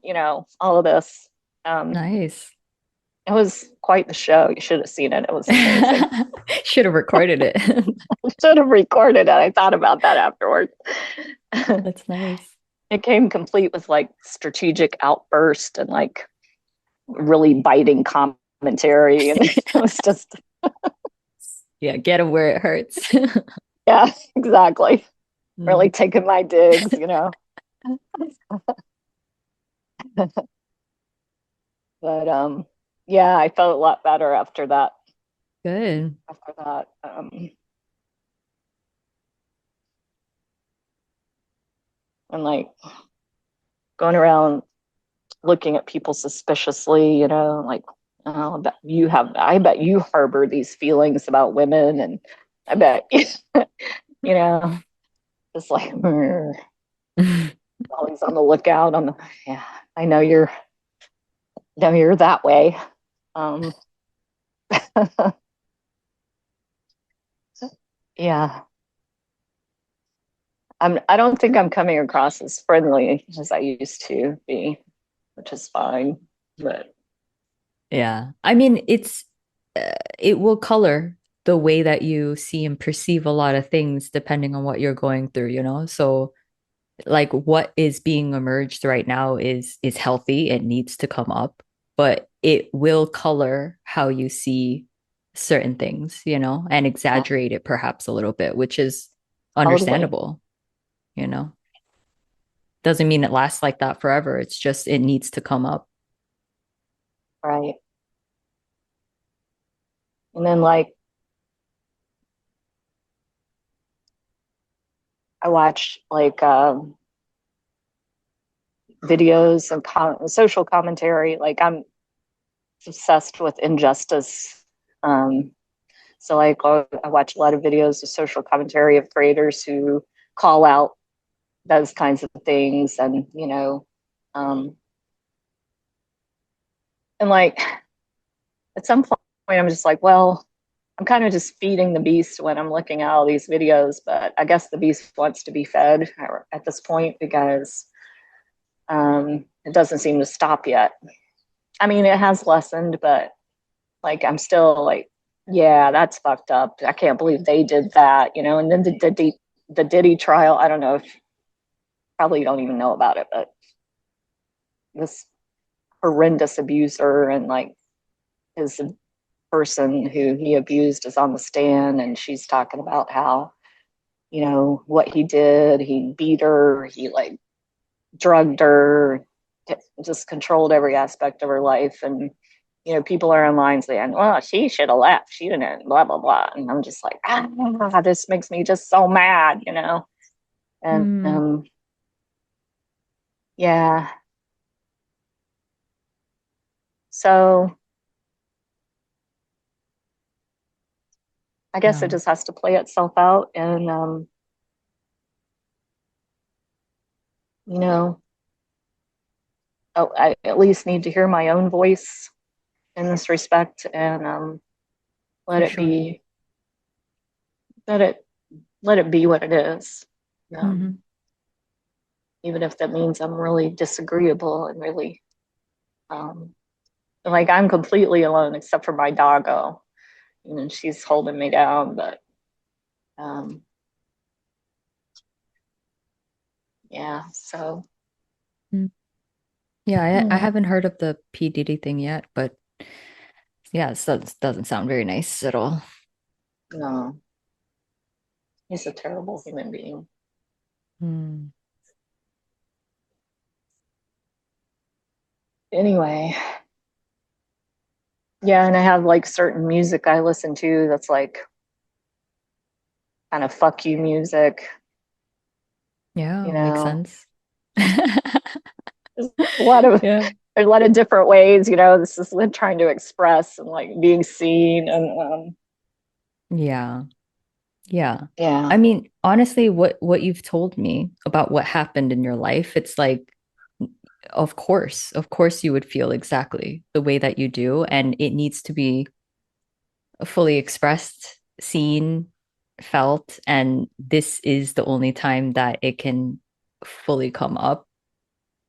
all of this. Um, Nice. it was quite the show. You should have seen it. It was amazing. Should have recorded it. I should have recorded it. I thought about that afterwards. That's nice. It came complete with like strategic outburst and like really biting commentary. And it was just, Yeah, get him where it hurts. yeah, exactly. Really Mm. taking my digs. But yeah, I felt a lot better after that. Good. After that, and like going around looking at people suspiciously, like, oh, I bet you harbor these feelings about women, and I bet, you know, just like always on the lookout. Yeah, I know you're that way. Um, yeah, I don't think I'm coming across as friendly as I used to be, which is fine. But Yeah. I mean, it will color the way that you see and perceive a lot of things depending on what you're going through, you know? So like what is being emerged right now is healthy. It needs to come up, but it will color how you see certain things, and Yeah, exaggerate it perhaps a little bit, which is totally. understandable, you know. Doesn't mean it lasts like that forever. It's just it needs to come up. Right. And then like I watch like videos and social commentary. Like I'm obsessed with injustice. Um, so like I watch a lot of videos of social commentary of creators who call out those kinds of things, and um, and like at some point I'm just like, well, I'm kind of just feeding the beast when I'm looking at all these videos, but I guess the beast wants to be fed at this point because it doesn't seem to stop yet. I mean, it has lessened, but like I'm still like, yeah, that's fucked up. I can't believe they did that, And then the Diddy trial, I don't know if probably you don't even know about it, but this horrendous abuser and like his person who he abused is on the stand, and she's talking about how what he did. He beat her. He like drugged her, just controlled every aspect of her life. And people are online saying, "Well, she should have left. She didn't." Blah blah blah. And I'm just like, this makes me just so mad. And Mm, yeah. So I guess it yeah, just has to play itself out, and you know, I at least need to hear my own voice in this respect, and let for it sure. be let it let it be what it is. Hmm. Even if that means I'm really disagreeable and really um, like I'm completely alone except for my doggo. She's holding me down, but um, yeah. So Mm. Yeah, I yeah, haven't heard of the P. Diddy thing yet, but yeah, it doesn't sound very nice at all. no, he's a terrible human being. Mm. Anyway, yeah, and I have like certain music I listen to that's like kind of fuck you music. Yeah, You makes know, sense. there's a lot of Yeah. there's a lot of different ways. This is trying to express and like being seen, and Yeah. Yeah. yeah, I mean, honestly, what you've told me about what happened in your life, it's like, of course you would feel exactly the way that you do, and it needs to be fully expressed, seen, felt, and this is the only time that it can fully come up.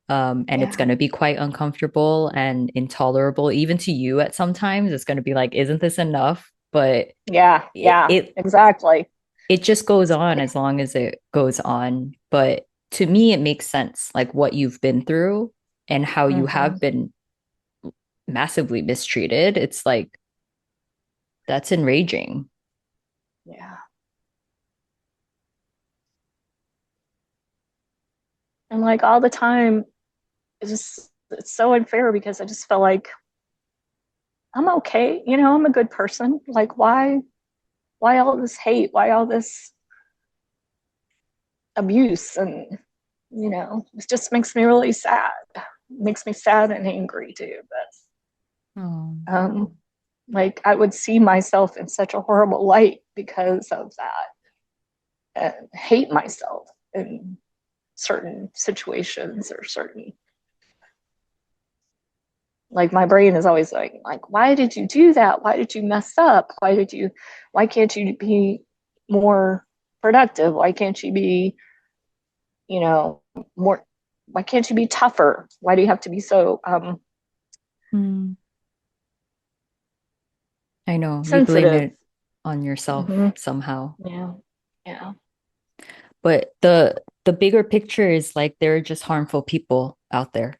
And it's yeah, going to be quite uncomfortable and intolerable, even to you at sometimes. It's going to be like, isn't this enough? But yeah, it, yeah, it exactly. it just goes It's on like, as long as it goes on. But to me, it makes sense, like what you've been through and how you mm-hmm, have been massively mistreated. It's like that's enraging. yeah, and like all the time, it's so unfair because I just feel like I'm okay. I'm a good person. Like, why all this hate? Why all this abuse? And it just makes me really sad. It makes me sad and angry too. Oh, But like I would see myself in such a horrible light because of that, and hate myself in certain situations or certain, like my brain is always like why did you do that? Why did you mess up? Why can't you be more productive? Why can't you be you know more why can't you be tougher? Why do you have to be so mm. I know you blame sensitive? it on yourself Mm-hmm. somehow. Yeah, yeah, But the the bigger picture is like there are just harmful people out there,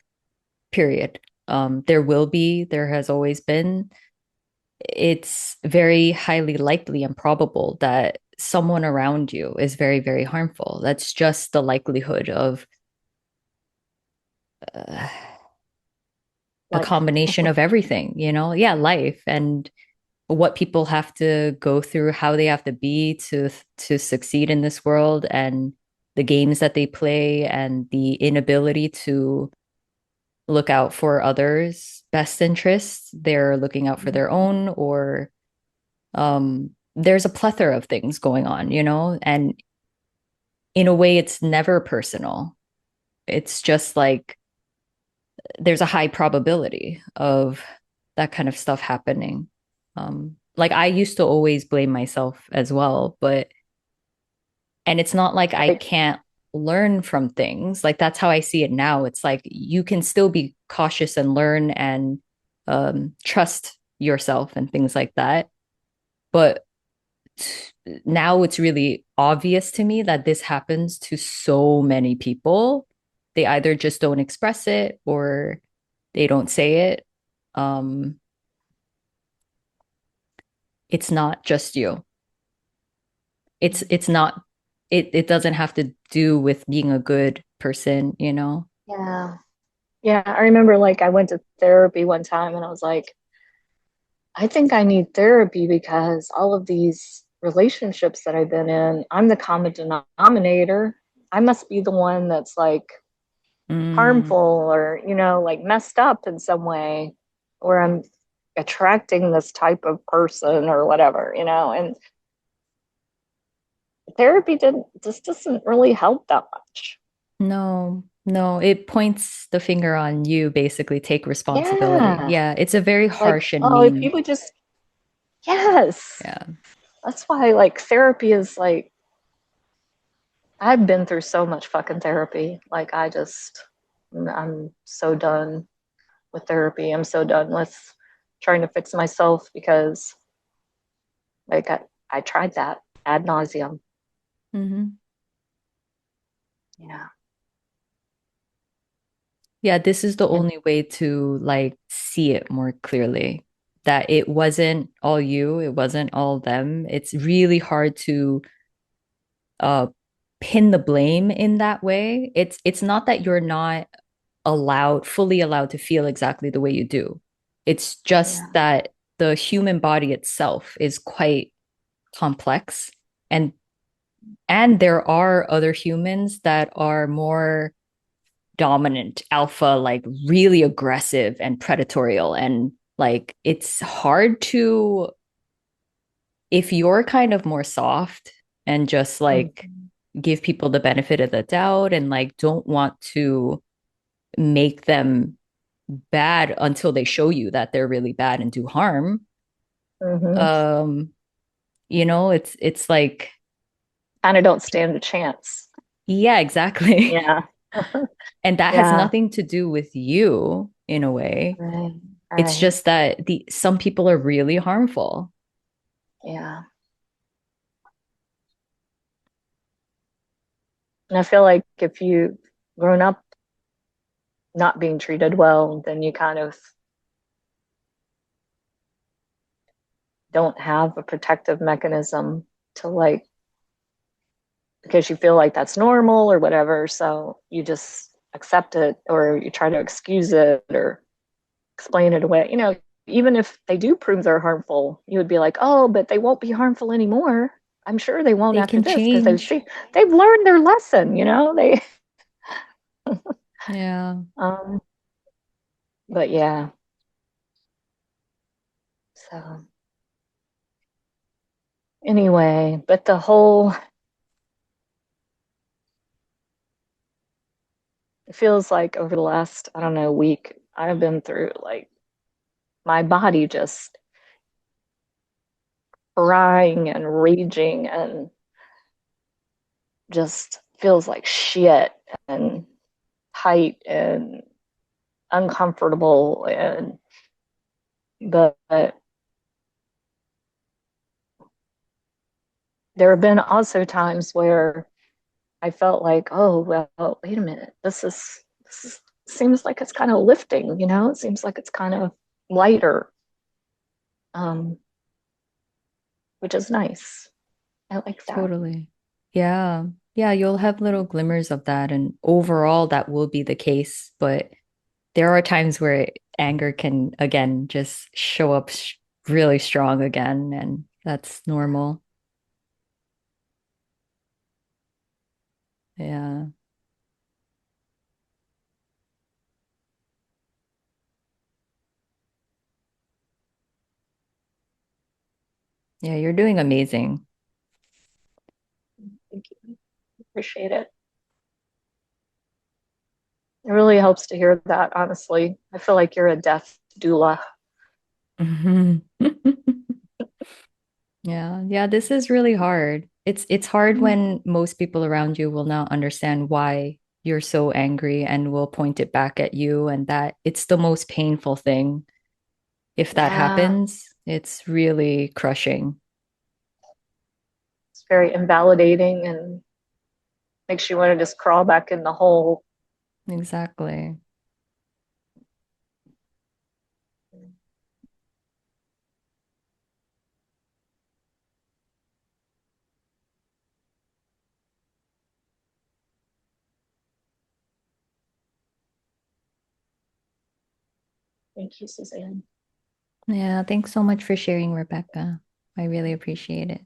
period. There will be, there has always been. It's very highly likely and probable that someone around you is very, very harmful. That's just the likelihood of uh, a Life. combination of everything, you know? Yeah, life and what people have to go through, how they have to be to succeed in this world, and the games that they play, and the inability to look out for others' best interests. They're looking out for their own, or there's a plethora of things going on, you know? And in a way, it's never personal. It's just like there's a high probability of that kind of stuff happening. Like I used to always blame myself as well, but and it's not like I Right. can't learn from things. Like that's how I see it now. It's like you can still be cautious and learn and trust yourself and things like that. But now it's really obvious to me that this happens to so many people. They either just don't express it or they don't say it. Um, it's not just you. It's not it doesn't have to do with being a good person, you know? Yeah. Yeah. I remember like I went to therapy one time and I was like, I think I need therapy because all of these relationships that I've been in, I'm the common denominator. I must be the one that's like Mm, harmful or, like messed up in some way, or I'm attracting this type of person or whatever, and therapy didn't just doesn't really help that much. no, no, it points the finger on you, basically. Take responsibility. Yeah. Yeah, it's a very Like, harsh and oh, if mean. you would just, yes. Yeah. That's why like therapy is like, I've been through so much fucking therapy. Like I'm so done with therapy. I'm so done with trying to fix myself because like I tried that ad nauseum. Hmm. Yeah. Yeah, this is the And only way to like see it more clearly, that it wasn't all you, it wasn't all them. It's really hard to uh pin the blame in that way. It's not that you're not fully allowed to feel exactly the way you do. It's just yeah. that the human body itself is quite complex, and there are other humans that are more dominant, alpha, like really aggressive and predatorial, and like it's hard to, if you're kind of more soft and just like Mhm. give people the benefit of the doubt and like don't want to make them bad until they show you that they're really bad and do harm. Mhm. um it's like, Kind of don't stand a chance. yeah, exactly. Yeah. And that has Yeah. nothing to do with you in a way. Right. It's Right. just that the some people are really harmful. Yeah. And I feel like if you grown up not being treated well, then you kind of don't have a protective mechanism to like, because you feel like that's normal or whatever. So you just accept it or you try to excuse it or explain it away. Even if they do prove they're harmful, you would be like, oh, but they won't be harmful anymore. I'm sure they won't They after can this because they've change. see they've learned their lesson. They Yeah. um but yeah. So anyway, but the whole it feels like over the last, I don't know, week, I've been through like my body just crying and raging and just feels like shit and tight and uncomfortable and but there have been also times where I felt like, oh, well, wait a minute. This is seems like it's kind of lifting, you know? It seems like it's kind of lighter, um, which is nice. I like that. Totally. Yeah. Yeah, you'll have little glimmers of that. And overall, that will be the case. But there are times where anger can, again, just show up really strong again. And that's normal. Yeah. Yeah, you're doing amazing. Thank you. Appreciate it. It really helps to hear that, honestly. I feel like you're a death doula. Mhm. Yeah. Yeah, this is really hard. It's hard when most people around you will not understand why you're so angry and will point it back at you, and that it's the most painful thing. If that Yeah, happens, it's really crushing. it's very invalidating and makes you want to just crawl back in the hole. Exactly. Thank you, Suzanne. Yeah, thanks so much for sharing, Rebecca. I really appreciate it.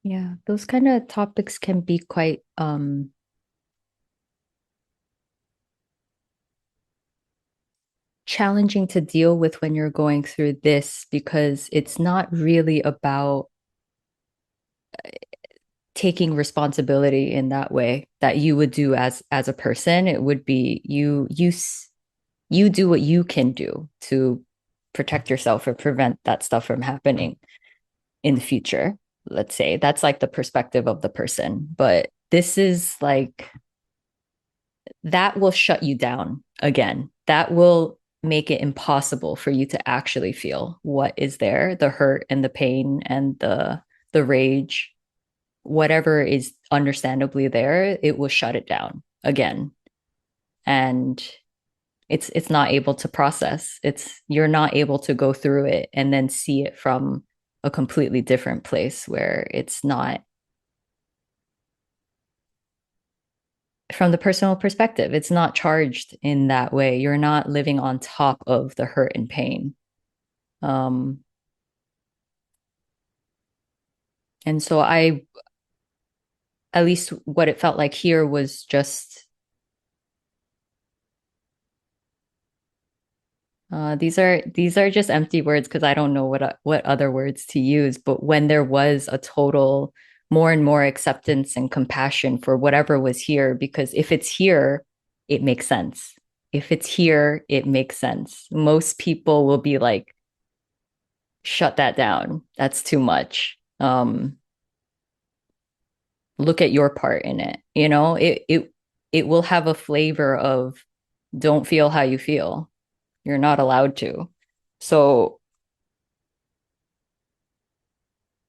Yeah, those kind of topics can be quite challenging to deal with when you're going through this because it's not really about taking responsibility in that way that you would do as a person. It would be you do what you can do to protect yourself or prevent that stuff from happening in the future. Let's say that's like the perspective of the person, but this is like that will shut you down again. That will make it impossible for you to actually feel what is there, the hurt and the pain and the rage, whatever is understandably there, it will shut it down again. And It's not able to process. It's you're not able to go through it and then see it from a completely different place where it's not from the personal perspective. It's not charged in that way. You're not living on top of the hurt and pain. Um, and so at least what it felt like here was just these are just empty words because I don't know what other words to use. But when there was a total more and more acceptance and compassion for whatever was here, because if it's here, it makes sense. If it's here, it makes sense. Most people will be like, shut that down. That's too much. Look at your part in it. It will have a flavor of don't feel how you feel. You're not allowed to. So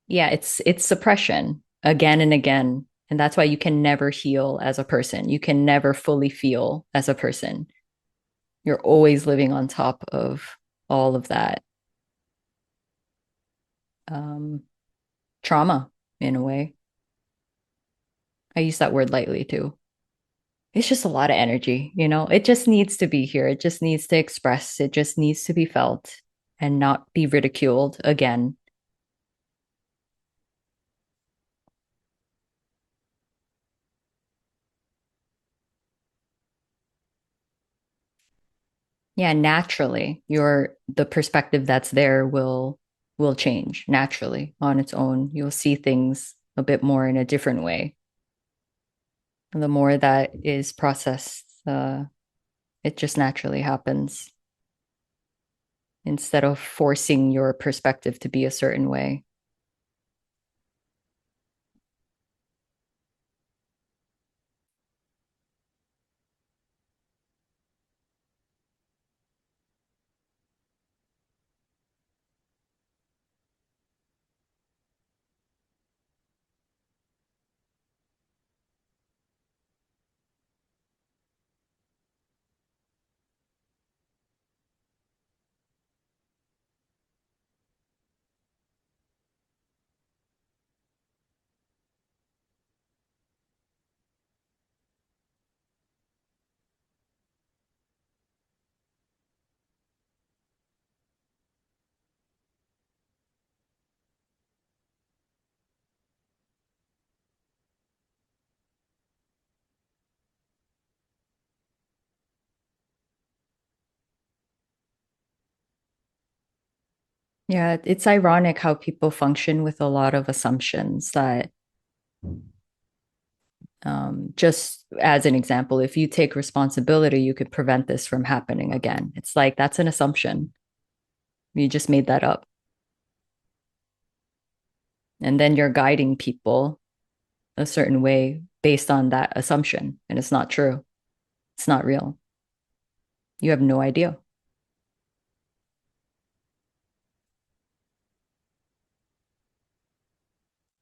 yeah, it's suppression again and again. And that's why you can never heal as a person. You can never fully feel as a person. You're always living on top of all of that um, trauma in a way. I use that word lightly too. It's just a lot of energy. It just needs to be here. It just needs to express. It just needs to be felt and not be ridiculed again. Yeah, naturally, the perspective that's there will change naturally on its own. You'll see things a bit more in a different way. And the more that is processed, it just naturally happens instead of forcing your perspective to be a certain way. Yeah, it's ironic how people function with a lot of assumptions that just as an example, if you take responsibility, you could prevent this from happening again. It's like that's an assumption. You just made that up. And then you're guiding people a certain way based on that assumption. And it's not true. It's not real. You have no idea.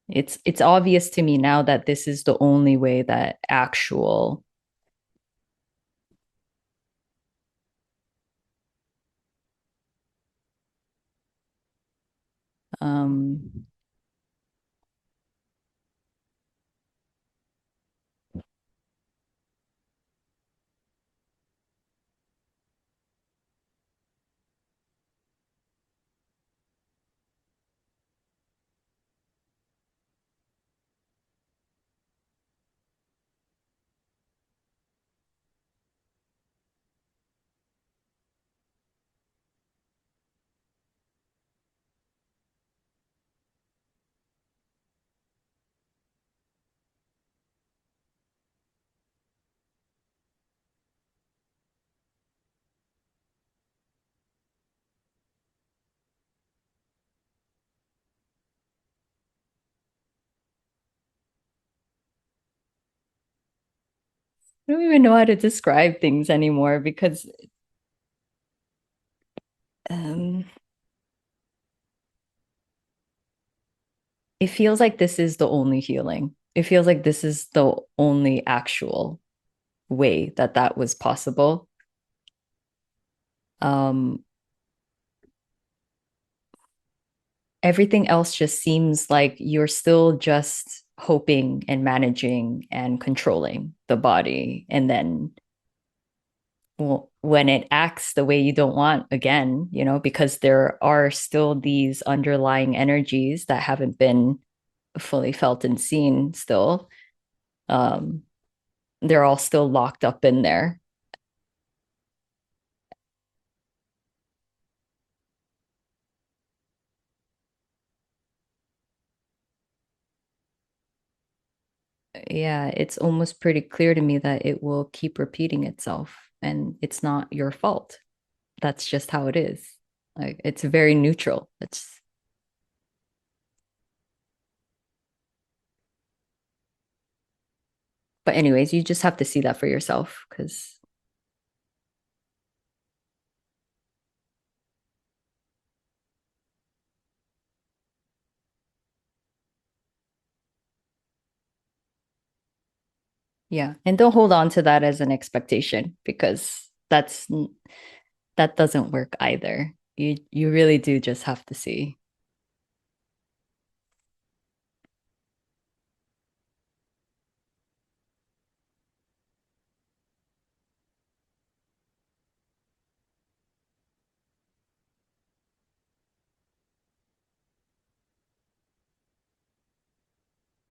It's obvious to me now that this is the only way that actual um I don't even know how to describe things anymore because um it feels like this is the only healing. It feels like this is the only actual way that that was possible. um, everything else just seems like you're still just hoping and managing and controlling the body. And then when it acts the way you don't want again, because there are still these underlying energies that haven't been fully felt and seen still, um, they're all still locked up in there. Yeah, it's almost pretty clear to me that it will keep repeating itself and it's not your fault. That's just how it is. Like it's very neutral. It's But anyways, you just have to see that for yourself because yeah, and don't hold on to that as an expectation because that doesn't work either. You really do just have to see.